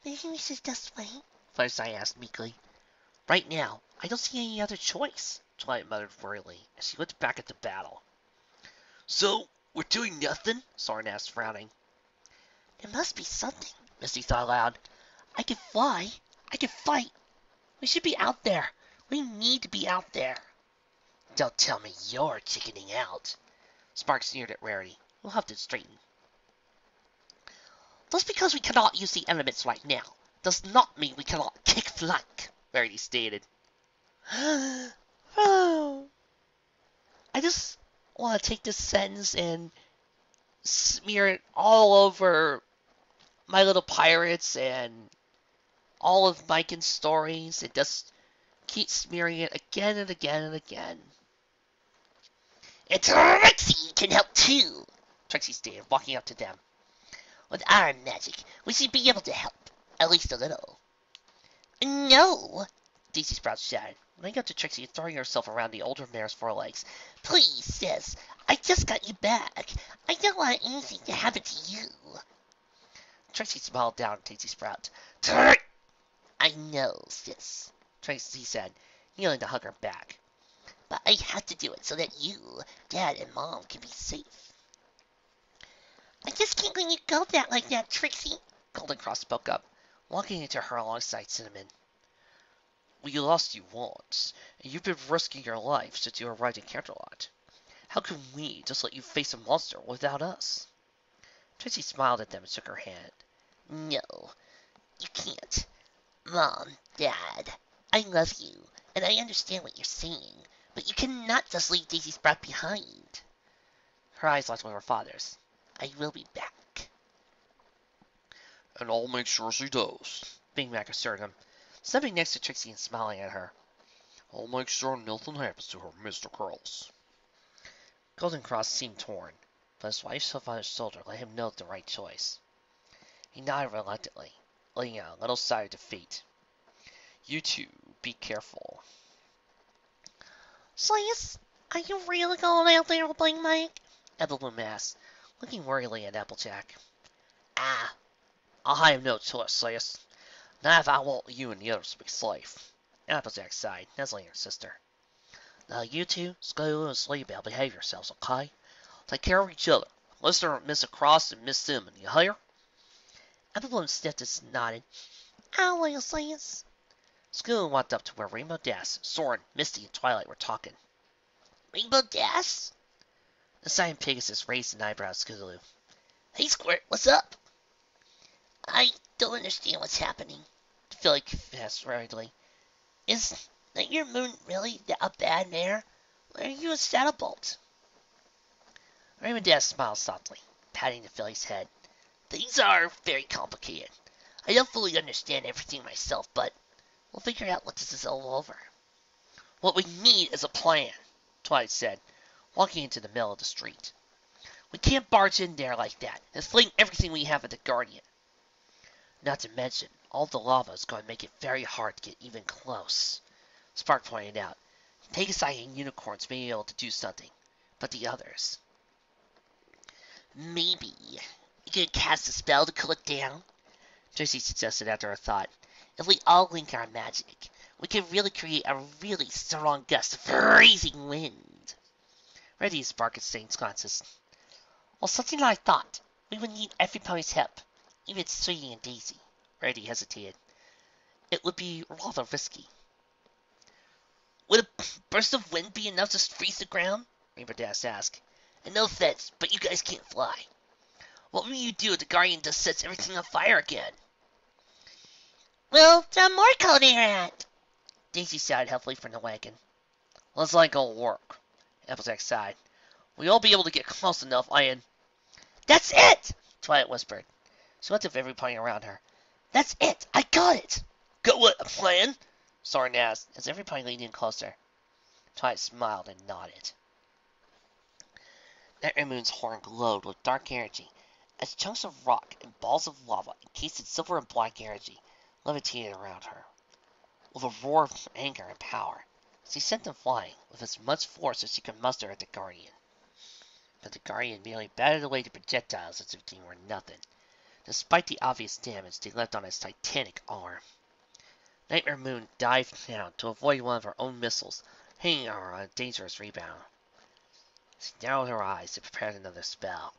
Speaker 1: Maybe we should just wait? Firefly asked meekly. Right now, I don't see any other choice, Twilight muttered worriedly as she looked back at the battle. So, we're doing nothing? Soren asked, frowning. There must be something, Misty thought aloud. I can fly. I can fight. We should be out there. We need to be out there. Don't tell me you're chickening out. Spark sneered at Rarity. We'll have to straighten. Just because we cannot use the elements right now does not mean we cannot kick flank, Rarity stated. Oh, I just want to take this sentence and smear it all over My Little Pirates and all of Mike's stories and just keep smearing it again and again and again. And Trixie can help too, Trixie stated, walking up to them. With our magic, we should be able to help, at least a little. No, Daisy Sprout shouted, running up to Trixie and throwing herself around the older mare's forelegs. Please, sis, I just got you back. I don't want anything to happen to you. Trixie smiled down at Daisy Sprout. I know, sis, Trixie said, kneeling to hug her back. But I had to do it so that you, Dad, and Mom can be safe. I just can't let you go like that, Trixie, Goldencross spoke up, walking into her alongside Cinnamon. We lost you once, and you've been risking your life since you arrived in Canterlot. How can we just let you face a monster without us? Trixie smiled at them and shook her hand. No, you can't. Mom, Dad, I love you, and I understand what you're saying, but you cannot just leave Daisy Sprout behind. Her eyes locked on her father's. I will be back.
Speaker 2: And I'll make sure she does,
Speaker 1: Big Mac assured him, stepping next to Trixie and smiling at her.
Speaker 2: I'll make sure nothing happens to her, Mr. Curls.
Speaker 1: Goldencross seemed torn, but his wife's hoof on his shoulder let him know the right choice. He nodded reluctantly, letting out a little sigh of defeat.
Speaker 2: You two, be careful.
Speaker 1: Celestia, are you really going out there with Big Mike? Evelyn asked, looking worriedly at Applejack. Ah, I'll have no choice, Celestia. Not if I want you and the others to be safe. Applejack sighed, nuzzling her sister. Now you two, Skull and Sleepy, behave yourselves, okay? Take care of each other. Lister, Miss Across, and Miss Simmon, you hear? Evelyn sniffed and nodded. I will, Celestia. Skull walked up to where Rainbow Dash, Soren, Misty, and Twilight were talking. Rainbow Dash? The Cyan Pegasus raised an eyebrow at Scootaloo. Hey, Squirt, what's up? I don't understand what's happening, Philly confessed hurriedly. Is that your moon really a bad mare? Or are you a saddle bolt? Rainbow Dash smiled softly, patting the filly's head. Things are very complicated. I don't fully understand everything myself, but we'll figure out what this is all over. What we need is a plan, Twilight said, walking into the middle of the street. We can't barge in there like that and fling everything we have at the Guardian. Not to mention, all the lava is going to make it very hard to get even close, Spark pointed out. Pegasus and unicorns may be able to do something, but the others... Maybe you could cast a spell to cool it down, Tracy suggested after a thought. If we all link our magic, we could really create a really strong gust of freezing wind. Ready to spark at St. Francis. Well, something I thought. We would need everybody's help, even Sweetie and Daisy. Ready hesitated. It would be rather risky. Would a burst of wind be enough to freeze the ground? Rainbow Dash asked. And no offense, but you guys can't fly. What will you do if the Guardian just sets everything on fire again? Well, some more cold air at. Daisy sighed heavily from the wagon. Looks like it'll work, Applejack sighed. We'll be able to get close enough, and... That's it! Twilight whispered. She looked at everybody around her. That's it! I got it! Got what, a plan? Soren asked, as everybody leaned in closer. Twilight smiled and nodded. Nightmare Moon's horn glowed with dark energy, as chunks of rock and balls of lava encased in silver and black energy levitated around her. With a roar of anger and power, she sent them flying with as much force as she could muster at the Guardian. But the Guardian merely batted away the projectiles as if they were nothing, despite the obvious damage they left on its titanic arm. Nightmare Moon dived down to avoid one of her own missiles, hitting her on a dangerous rebound. She narrowed her eyes and prepared another spell.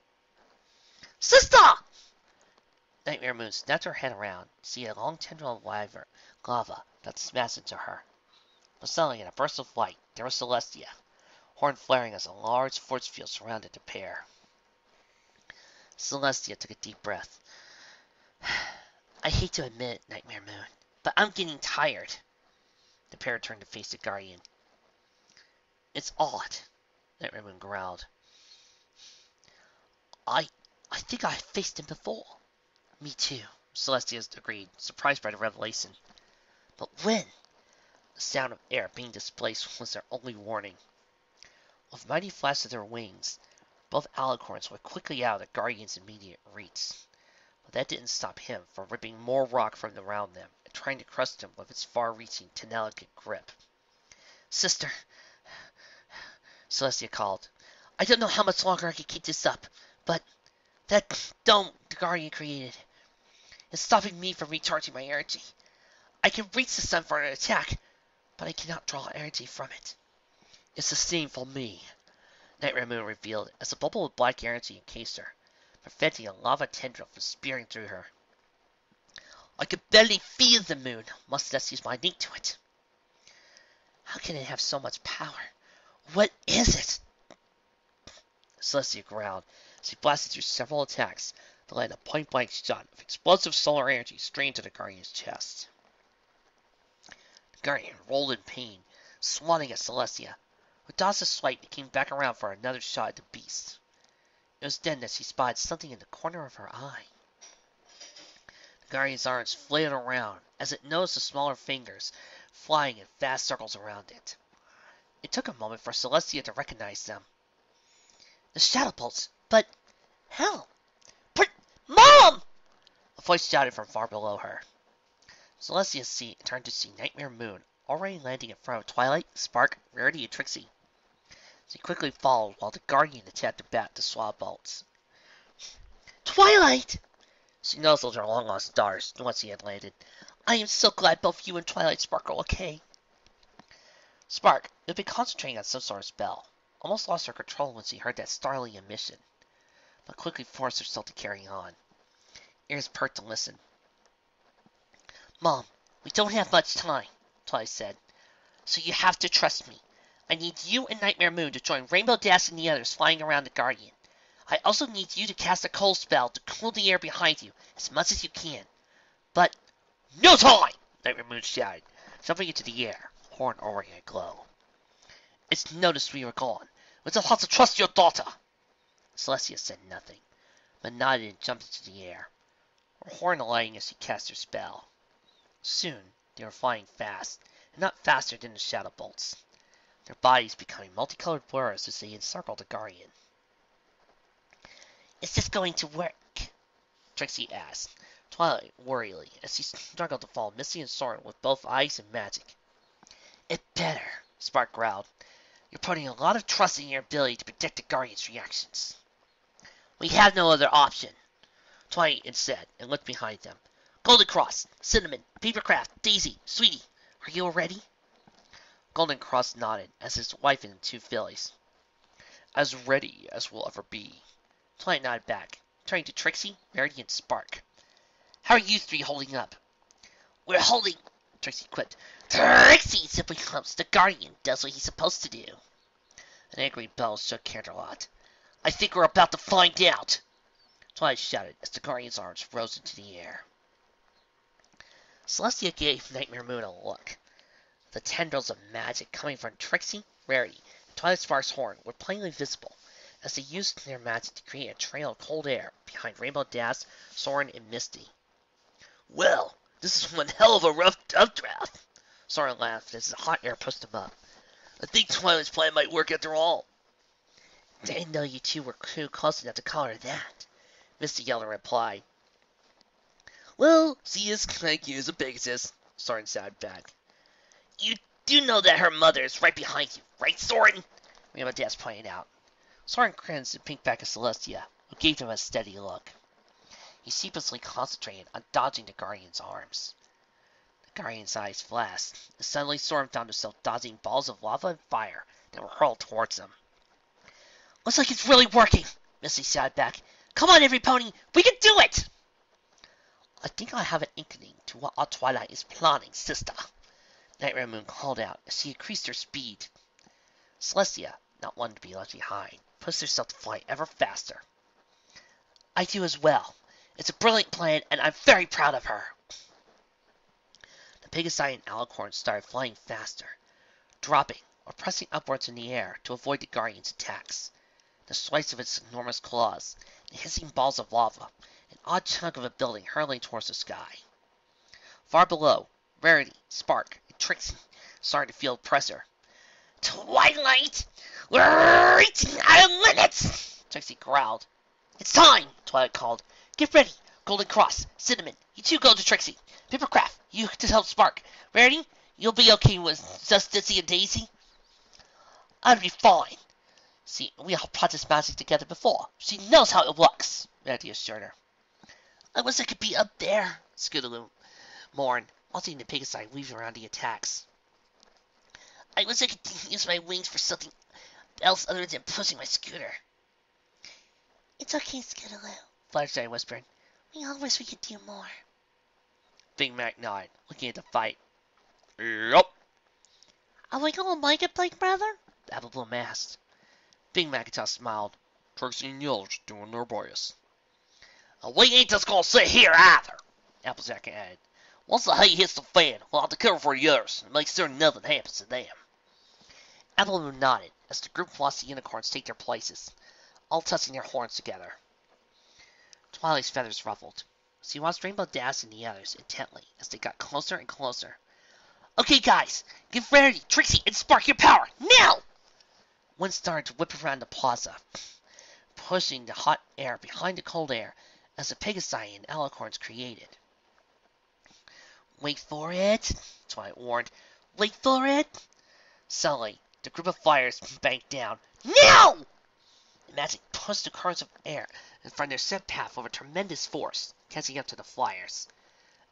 Speaker 1: Sister! Nightmare Moon snapped her head around, seeing a long tendril of lava that smashed into her. But suddenly, in a burst of light, there was Celestia, horn flaring as a large force field surrounded the pair. Celestia took a deep breath. I hate to admit it, Nightmare Moon, but I'm getting tired. The pair turned to face the Guardian. It's odd, Nightmare Moon growled. I think I've faced him before. Me too, Celestia agreed, surprised by the revelation. But when? The sound of air being displaced was their only warning. With mighty flashes of their wings, both alicorns were quickly out of the Guardian's immediate reach. But that didn't stop him from ripping more rock from around them and trying to crush them with its far-reaching, tenacious grip. Sister, Celestia called. I don't know how much longer I can keep this up, but that dome the Guardian created is stopping me from recharging my energy. I can reach the sun for an attack, but I cannot draw energy from it. It's the same for me, Nightmare Moon revealed as a bubble of black energy encased her, preventing a lava tendril from spearing through her. I can barely feel the moon, must less use my link to it. How can it have so much power? What is it? Celestia growled as he blasted through several attacks to land a point-blank shot of explosive solar energy straight into the Guardian's chest. The Guardian rolled in pain, swatting at Celestia. With Dawes' swipe, he came back around for another shot at the beast. It was then that she spied something in the corner of her eye. The Guardian's arms flailed around as it noticed the smaller fingers flying in fast circles around it. It took a moment for Celestia to recognize them. The shadow bolts, but how? But Mom! A voice shouted from far below her. Celestia's seat turned to see Nightmare Moon already landing in front of Twilight, Spark, Rarity, and Trixie. She quickly followed while the Guardian attacked the bat to swallow bolts. Twilight! She nuzzled her long-lost daughters once he had landed. I am so glad both you and Twilight Spark are okay. Spark, who had been concentrating on some sort of spell, almost lost her control when she heard that startling emission, but quickly forced herself to carry on. Ears perked to listen. Mom, we don't have much time, Twilight said, so you have to trust me. I need you and Nightmare Moon to join Rainbow Dash and the others flying around the Guardian. I also need you to cast a cold spell to cool the air behind you as much as you can. But no time! Nightmare Moon shouted, jumping into the air, horn already aglow. It's noticed we were gone. We just have to trust your daughter. Celestia said nothing, but nodded and jumped into the air, her horn alighting as she cast her spell. Soon they were flying fast, and not faster than the shadow bolts, their bodies becoming multicolored blurs as they encircled the Guardian. Is this going to work? Trixie asked, Twilight worriedly, as she struggled to follow Misty and Soren with both eyes and magic. It better, Spark growled. You're putting a lot of trust in your ability to predict the Guardian's reactions. We have no other option, Twilight said, and looked behind them. Golden Cross, Cinnamon, Papercraft, Daisy, Sweetie, are you all ready? Golden Cross nodded as his wife and the two fillies. As ready as we'll ever be. Twilight nodded back, turning to Trixie, Rarity, and Spark. How are you three holding up? We're holding, Trixie quipped. Trixie simply helps the Guardian does what he's supposed to do. An angry bell shook Canterlot. I think we're about to find out, Twilight shouted as the Guardian's arms rose into the air. Celestia gave Nightmare Moon a look. The tendrils of magic coming from Trixie, Rarity, and Twilight Spark's horn were plainly visible as they used their magic to create a trail of cold air behind Rainbow Dash, Soren, and Misty. Well, this is one hell of a rough updraft, Soren laughed as the hot air pushed him up. I think Twilight's plan might work after all. Didn't know you two were too close enough to call her that, Misty yelled in reply. Well, she is kind of cute as a Pegasus, Soren shouted back. You do know that her mother is right behind you, right, Soren? Rainbow Dash pointed out. Soren grinned and pinked back at Celestia, who gave him a steady look. He sheepishly concentrated on dodging the Guardian's arms. The Guardian's eyes flashed, and suddenly Soren found himself dodging balls of lava and fire that were hurled towards him. Looks like it's really working, Misty shouted back. Come on, every pony, we can do it! I think I have an inkling to what our Twilight is planning, sister, Nightmare Moon called out as she increased her speed. Celestia, not wanting to be left behind, pushed herself to fly ever faster. I do as well. It's a brilliant plan, and I'm very proud of her. The Pegasi and Alicorn started flying faster, dropping or pressing upwards in the air to avoid the Guardian's attacks. The slice of its enormous claws, the hissing balls of lava, an odd chunk of a building hurtling towards the sky. Far below, Rarity, Spark, and Trixie started to feel pressure. Twilight! We're reaching our limits! Trixie growled. It's time! Twilight called. Get ready! Golden Cross, Cinnamon, you two go to Trixie. Papercraft, you to help Spark. Rarity, you'll be okay with just Dizzy and Daisy? I'll be fine. See, we all practiced magic together before. She knows how it works, Rarity assured her. I wish I could be up there, Scootaloo mourned, watching the Pegasi weave around the attacks. I wish I could use my wings for something else other than pushing my scooter. It's okay, Scootaloo, Fluttershy whispered. We all wish we could do more. Big Mac nodded, looking at the fight.
Speaker 2: Yup.
Speaker 1: Are we gonna make it, Big Brother? Apple Bloom asked. Big Macintosh smiled.
Speaker 2: Trixie and Yellow's doing their best.
Speaker 1: We ain't just gonna sit here either, Applejack added. Once the hay hits the fan, we'll have to cover for the others and make sure nothing happens to them. Apple Bloom nodded as the group watched the unicorns take their places, all touching their horns together. Twilight's feathers ruffled. She watched Rainbow Dash and the others intently as they got closer and closer. Okay, guys, give Rarity, Trixie, and Spark your power, now! Wind started to whip around the plaza, pushing the hot air behind the cold air as the Pegasi and Alicorns created. Wait for it, Twilight warned. Wait for it. Suddenly, the group of fires banked down. Now! The magic pushed the currents of air and from their set path with a tremendous force, catching up to the flyers.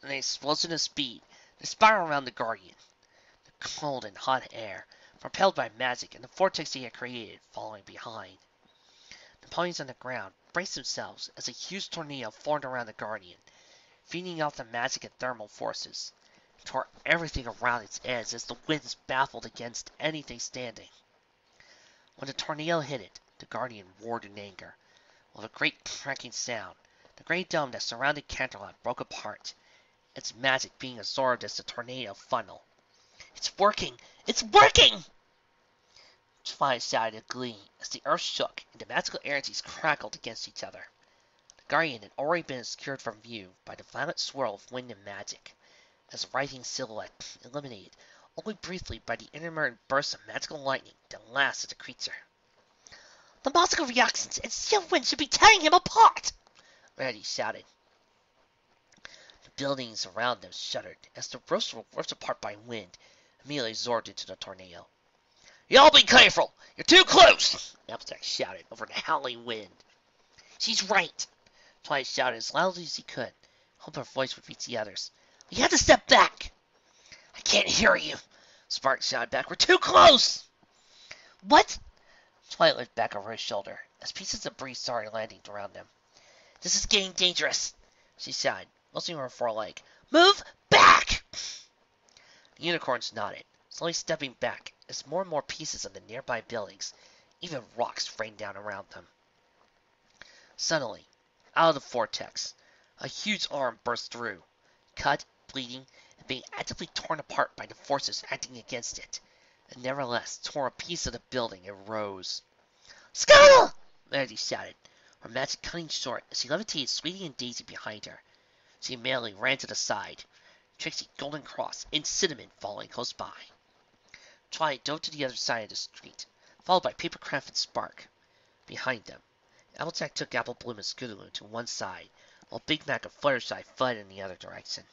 Speaker 1: In an explosion of speed, they spiraled around the Guardian. The cold and hot air, propelled by magic and the vortex he had created, following behind. The ponies on the ground braced themselves as a huge tornado formed around the Guardian, feeding off the magic and thermal forces. It tore everything around its edge as the winds baffled against anything standing. When the tornado hit it, the Guardian roared in anger. With a great cracking sound, the great dome that surrounded Canterlot broke apart, its magic being absorbed as the tornado funnel. It's working! It's working! Twilight shouted in glee as the earth shook and the magical energies crackled against each other. The Guardian had already been obscured from view by the violent swirl of wind and magic, as a writhing silhouette illuminated only briefly by the intermittent bursts of magical lightning that lasted the creature. The magical reactions and steel wind should be tearing him apart! Rarity shouted. The buildings around them shuddered as the roofs were ripped apart by wind, immediately absorbed into the tornado. Y'all be careful! You're too close! Applejack shouted over the howling wind. She's right! Twilight shouted as loudly as he could, hoping her voice would reach the others. We have to step back! I can't hear you! Spark shouted back. We're too close! What? Twilight looked back over his shoulder as pieces of debris started landing around them. This is getting dangerous, she sighed, lifting her foreleg. Move back! The unicorns nodded, slowly stepping back as more and more pieces of the nearby buildings, even rocks, rained down around them. Suddenly, out of the vortex, a huge arm burst through, cut, bleeding, and being actively torn apart by the forces acting against it, and nevertheless tore a piece of the building and rose. Scuttle! Rarity shouted, her magic cutting short as she levitated Sweetie and Daisy behind her. She immediately ran to the side, Trixie, Golden Cross, and Cinnamon following close by. Twilight dove to the other side of the street, followed by Papercraft and Spark. Behind them, Applejack took Apple Bloom and Scootaloo to one side, while Big Mac and Fluttershy fled in the other direction.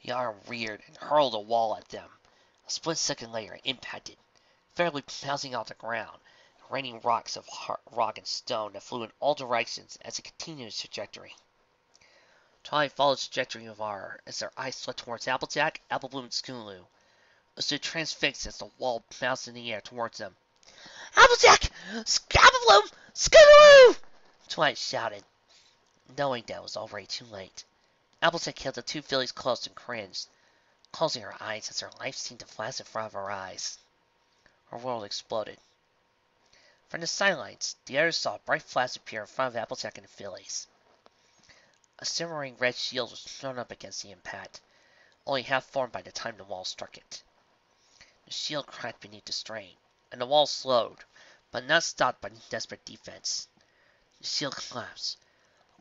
Speaker 1: The arm reared and hurled a wall at them. A split second later, it impacted, fairly bouncing off the ground, raining rocks of rock and stone that flew in all directions as it continued its trajectory. Twilight followed its trajectory of horror as their eyes swept towards Applejack, Apple Bloom, and Scootaloo, as they transfixed as the wall bounced in the air towards them. Applejack! Apple Bloom! Scootaloo! Twilight shouted, knowing that it was already too late. Applejack held the two fillies close and cringed, closing her eyes as her life seemed to flash in front of her eyes. Her world exploded. From the sidelines, the others saw a bright flash appear in front of Applejack and the Phillies. A simmering red shield was thrown up against the impact, only half formed by the time the wall struck it. The shield cracked beneath the strain, and the wall slowed, but not stopped by desperate defense. The shield collapsed,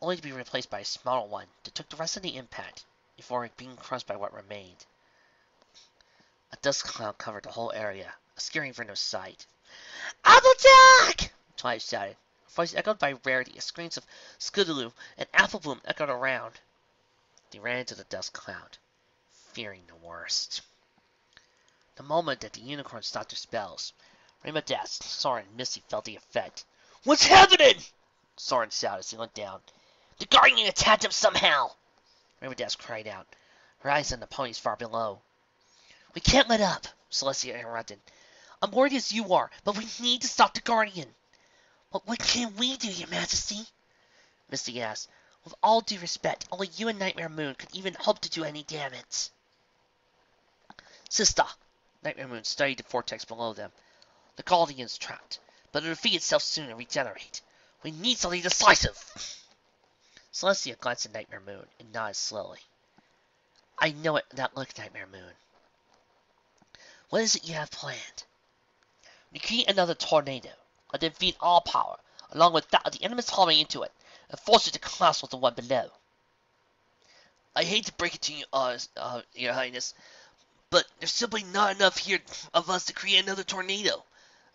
Speaker 1: only to be replaced by a smaller one that took the rest of the impact before being crushed by what remained. A dust cloud covered the whole area, obscuring Verno's sight. "Applejack!" Twilight shouted. Her voice echoed by Rarity as screams of Scootaloo and Applebloom echoed around. They ran into the dust cloud, fearing the worst. The moment that the unicorn stopped their spells, Rainbow Dash, Soren, and Misty felt the effect. "What's happening?" Soren shouted as he looked down. "The Guardian attacked him somehow!" Rainbow Dash cried out, her eyes on the ponies far below. "We can't let up," Celestia interrupted. "I'm worried as you are, but we need to stop the Guardian." "What can we do, Your Majesty?" Misty asked. "With all due respect, only you and Nightmare Moon could even hope to do any damage." "Sister," Nightmare Moon studied the vortex below them. "The Guardian's trapped, but it'll defeat itself soon and regenerate. We need something decisive." Celestia glanced at Nightmare Moon and nodded slowly. "I know it that look, Nightmare Moon. What is it you have planned?" "We create another tornado, and defeat all power, along with that of the enemies falling into it, and force it to collapse with the one below." "I hate to break it to you, Your Highness, but there's simply not enough here of us to create another tornado,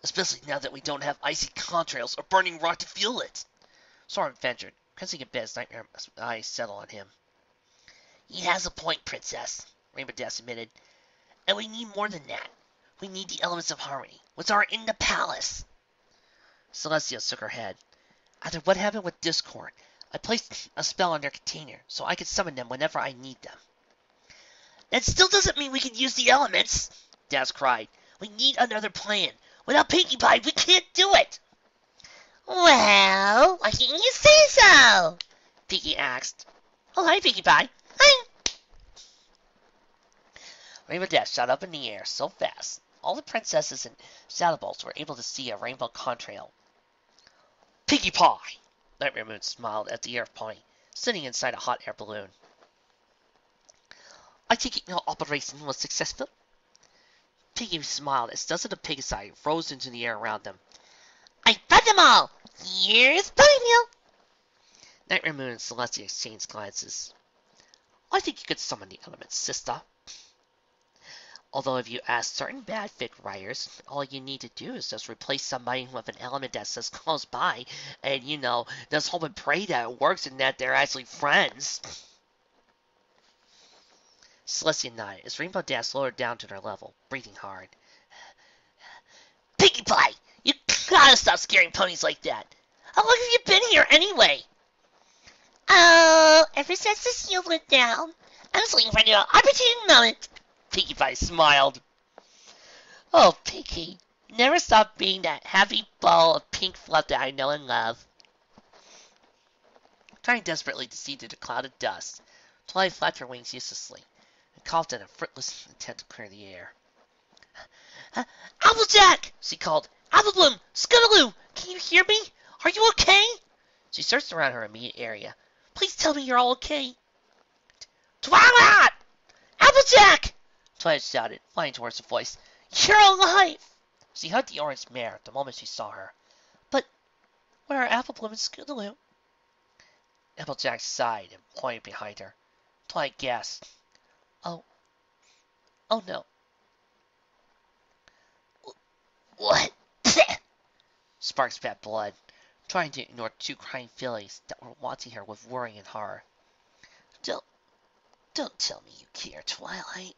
Speaker 1: especially now that we don't have icy contrails or burning rock to fuel it," Soren ventured, cringing a bit as Nightmare's eyes settled on him. "He has a point, Princess," Rainbow Dash admitted. "And we need more than that. We need the elements of harmony, which are in the palace." Celestia shook her head. "After what happened with Discord, I placed a spell on their container, so I could summon them whenever I need them." "That still doesn't mean we can use the elements!" Dash cried. "We need another plan. Without Pinkie Pie, we can't do it!" "Well, why didn't you say so?" Pinkie asked. "Oh, hi, Pinkie Pie." "Hi." Rainbow Dash shot up in the air so fast, all the princesses and Shadow Balls were able to see a rainbow contrail. "Pinkie Pie!" Nightmare Moon smiled at the air pony, sitting inside a hot air balloon. "I take it your operation was successful?" Pinkie smiled as dozens of Pegasi rose into the air around them. "I fed them all! Here's Ponyville!" Nightmare Moon and Celestia exchanged glances. "I think you could summon the elements, sister. Although if you ask certain bad fic writers, all you need to do is just replace somebody with an element that says close by, and just hope and pray that it works and that they're actually friends." Celestia nodded as Rainbow Dash lowered down to their level, breathing hard. "Pinkie Pie, you gotta stop scaring ponies like that. How long have you been here anyway?" "Oh, ever since the shield went down. I'm just waiting for the opportune moment." Pinkie Pie smiled. "Oh, Pinkie, never stop being that happy ball of pink fluff that I know and love." Trying desperately to see through the cloud of dust, Twilight flapped her wings uselessly and coughed in a fruitless attempt to clear the air. "Applejack!" she called. "Applebloom! Scootaloo! Can you hear me? Are you okay?" She searched around her immediate area. "Please tell me you're all okay." "Twilight! Applejack!" Twilight shouted, flying towards the voice. "You're alive!" She hugged the orange mare the moment she saw her. "But where are Applebloom and Scootaloo?" Applejack sighed and pointed behind her. Twilight gasped. Oh no." "What?" Sparks spat blood, trying to ignore two crying fillies that were watching her with worry and horror. Don't tell me you care, Twilight."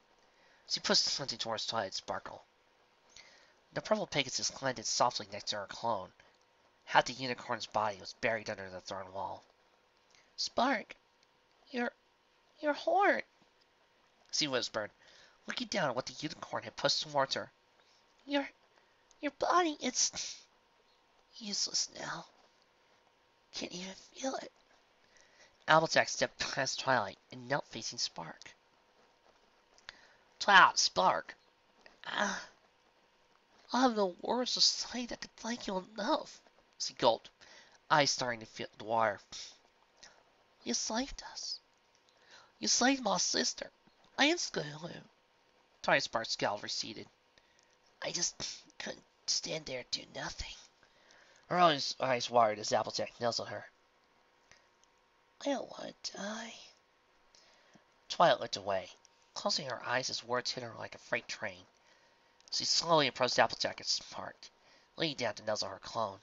Speaker 1: She pushed something towards Twilight's sparkle. The purple Pegasus landed softly next to her clone. Half the unicorn's body was buried under the throne wall. "Spark, your horn," she whispered, looking down at what the unicorn had pushed towards her. Your body, it's useless now. Can't even feel it." Applejack stepped past Twilight and knelt facing Spark. "Twilight, Spark. I have no words to say that could thank you enough. She gulped, eyes starting to feel the water. You saved us. You saved my sister. And Scootaloo. Tiny Spark's scowl receded. I just couldn't stand there and do nothing. Her eyes watered as Applejack nuzzled her. I don't want to die. Twilight looked away, closing her eyes as words hit her like a freight train. She slowly approached Applejack and Spark, leaning down to nuzzle her clone.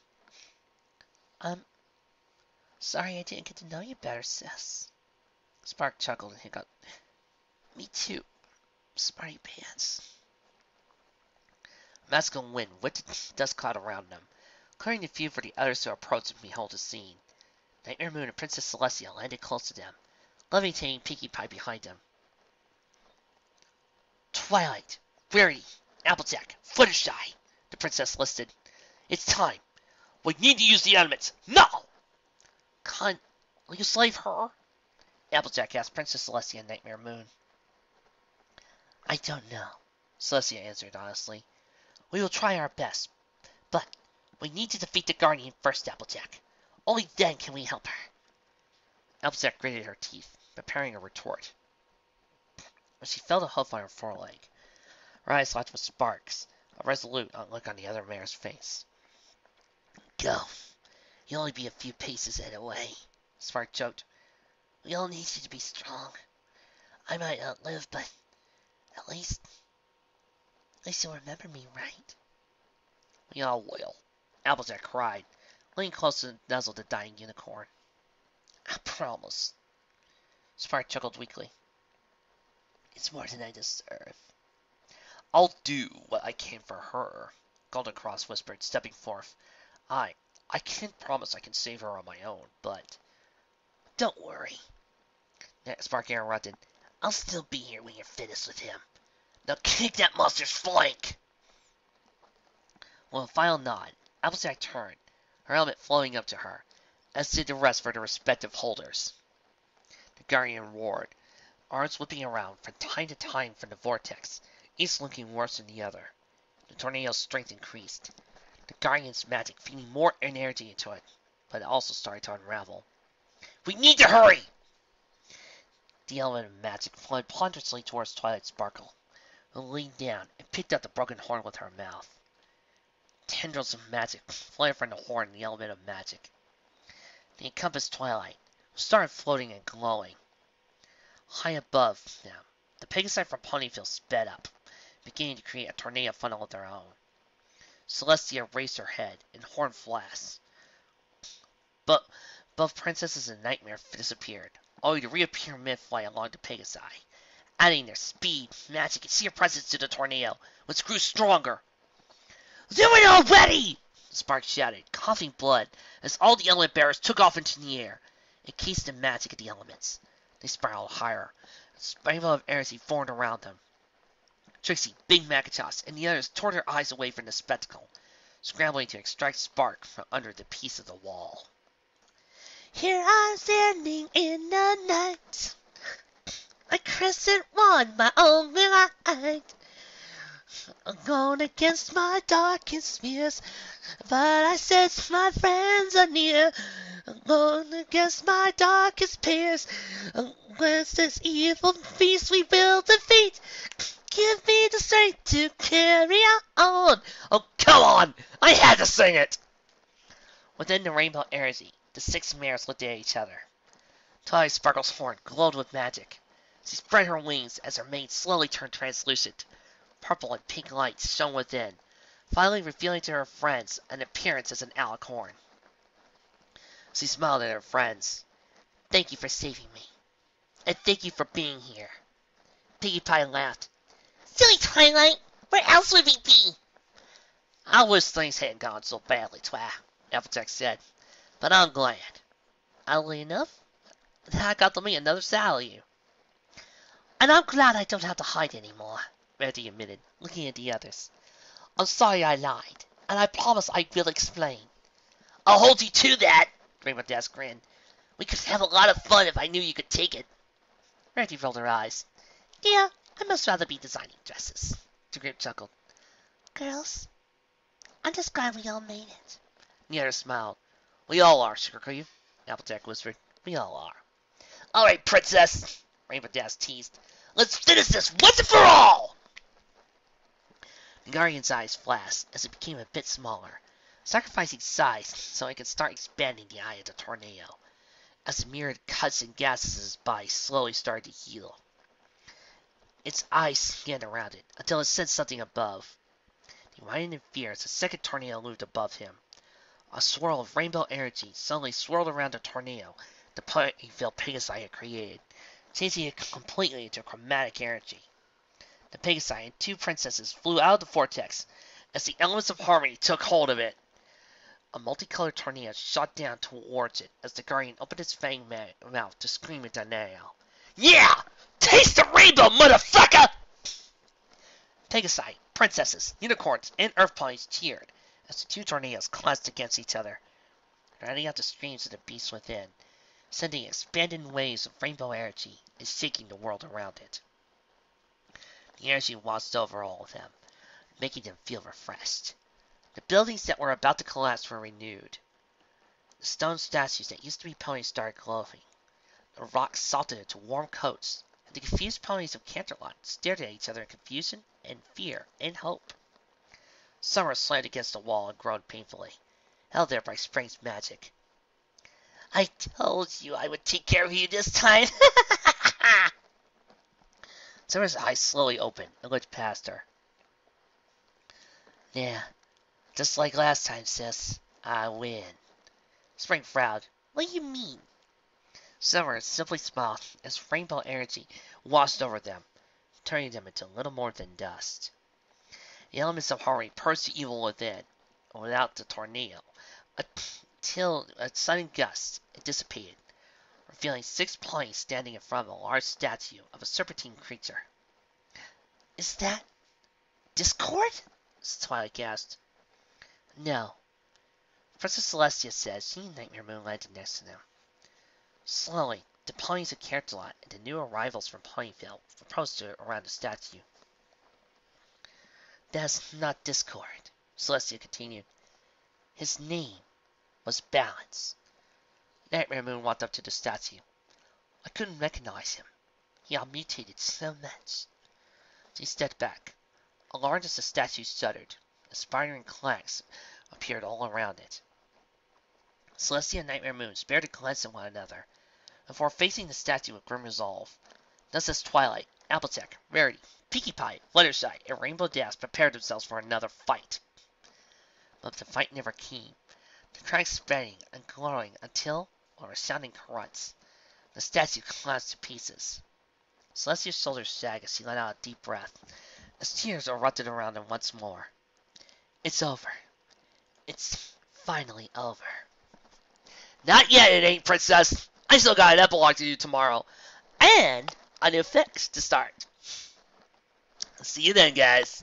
Speaker 1: I'm sorry I didn't get to know you better, sis. Spark chuckled and hiccuped. Me too, Smarty Pants. A masculine wind whipped a dust cloud around them, clearing the view for the others to approach and behold the scene. Nightmare Moon and Princess Celestia landed close to them, levitating Pinkie Pie behind them. Twilight, Rarity, Applejack, Fluttershy, the princess listed. It's time. We need to use the elements, now! Will you slave her? Applejack asked Princess Celestia and Nightmare Moon. I don't know, Celestia answered honestly. We will try our best, but we need to defeat the Guardian first, Applejack. Only then can we help her. Applejack gritted her teeth, preparing a retort. When she felt a hoof on her foreleg, her eyes locked with Sparks, a resolute look on the other mare's face. Go. You'll only be a few paces away, Spark joked. We all need you to be strong. I might not live, but at least you'll remember me, right? We all will, Applejack cried, leaning close to nuzzle the dying unicorn. I promise. Spark chuckled weakly. It's more than I deserve. I'll do what I can for her, Golden Cross whispered, stepping forth. I can't promise I can save her on my own, but... Don't worry. Spark interrupted. I'll still be here when you're finished with him. Now kick that monster's flank! With a final nod, Applejack turned, her element flowing up to her, as did the rest for their respective holders. The Guardian roared, arms whipping around from time to time from the vortex, each looking worse than the other. The tornado's strength increased, the Guardian's magic feeding more energy into it, but it also started to unravel. We need to hurry! The element of magic flowed ponderously towards Twilight Sparkle, who leaned down and picked up the broken horn with her mouth. Tendrils of magic flared from the horn in the element of magic. They encompassed Twilight, who started floating and glowing. High above them, the Pegasi from Ponyville sped up, beginning to create a tornado funnel of their own. Celestia raised her head, and horn flashed. But both Princesses and Nightmare disappeared, only to reappear mid-flight along the Pegasi, adding their speed, magic, and sheer presence to the tornado, which grew stronger. Do it already! Spark shouted, coughing blood, as all the element bearers took off into the air, encased in magic of the elements. They spiraled higher. A rainbow of energy formed around them. Trixie, Big Macintosh, and the others tore their eyes away from the spectacle, scrambling to extract Spark from under the piece of the wall. Here I'm standing in the night, a crescent one, my own light. I'm going against my darkest fears, but I sense my friends are near. I'm going against my darkest fears, against this evil beast we will defeat. Give me the strength to carry on. Oh, come on! I had to sing it! Within the rainbow energy, the six mares looked at each other. Twilight Sparkle's horn glowed with magic. She spread her wings as her mane slowly turned translucent. Purple and pink lights shone within, finally revealing to her friends an appearance as an alicorn. She smiled at her friends. Thank you for saving me. And thank you for being here. Pinkie Pie laughed. Silly Twilight! Where else would we be? I wish things hadn't gone so badly, Applejack said. But I'm glad. Oddly enough, that I got to meet another side of you. And I'm glad I don't have to hide anymore, Rarity admitted, looking at the others. I'm sorry I lied, and I promise I will explain. I'll hold you to that, Rainbow Dash grinned. We could have a lot of fun if I knew you could take it. Rarity rolled her eyes. Yeah, I must rather be designing dresses. The group chuckled. Girls, I'm just glad we all made it. Niera smiled. We all are, Sugarcream, Applejack whispered. We all are. All right, Princess, Rainbow Dash teased. Let's finish this once and for all! The Guardian's eyes flashed as it became a bit smaller, sacrificing size so it could start expanding the eye of the tornado. As the myriad cuts and gases in his body slowly started to heal, its eyes scanned around it until it sensed something above. He whined in fear as the second tornado moved above him. A swirl of rainbow energy suddenly swirled around the tornado the playfield Pegasi had created, changing it completely into chromatic energy. The Pegasi and two princesses flew out of the vortex as the elements of harmony took hold of it. A multicolored tornado shot down towards it as the Guardian opened its fang mouth to scream at Danielle. Yeah! Taste the rainbow, motherfucker! Pegasi, princesses, unicorns, and earth ponies cheered as the two tornadoes clashed against each other, drowning out the screams of the beasts within, sending expanding waves of rainbow energy and shaking the world around it. The energy washed over all of them, making them feel refreshed. The buildings that were about to collapse were renewed. The stone statues that used to be ponies started glowing. The rocks salted into warm coats, and the confused ponies of Canterlot stared at each other in confusion and fear and hope. Summer slammed against the wall and groaned painfully, held there by Spring's magic. I told you I would take care of you this time. Summer's eyes slowly opened and looked past her. Yeah, just like last time, sis. I win. Spring frowned. What do you mean? Summer simply smiled as rainbow energy washed over them, turning them into little more than dust. The elements of harmony purged the evil within, and without the tornado, until a sudden gust, it dissipated, revealing 6 ponies standing in front of a large statue of a serpentine creature. Is that Discord? Twilight gasped. No. Princess Celestia said she and Nightmare Moon landed next to them. Slowly, the ponies of Canterlot and the new arrivals from Ponyville approached her around the statue. That's not Discord, Celestia continued. His name was Balance. Nightmare Moon walked up to the statue. I couldn't recognize him. He had mutated so much. She stepped back. Alarmed as the statue shuddered, aspiring clanks appeared all around it. Celestia and Nightmare Moon spared a glance at one another, before facing the statue with grim resolve. Thus as Twilight, Applejack, Rarity, Pinkie Pie, Fluttershy, and Rainbow Dash prepared themselves for another fight. But the fight never came, the cracks spreading and glowing until, with resounding grunts, the statue collapsed to pieces. Celestia's shoulders sagged as she let out a deep breath, as tears erupted around her once more. It's over. It's finally over. Not yet, it ain't, Princess. I still got an epilogue to do tomorrow. And a new fix to start. See you then, guys.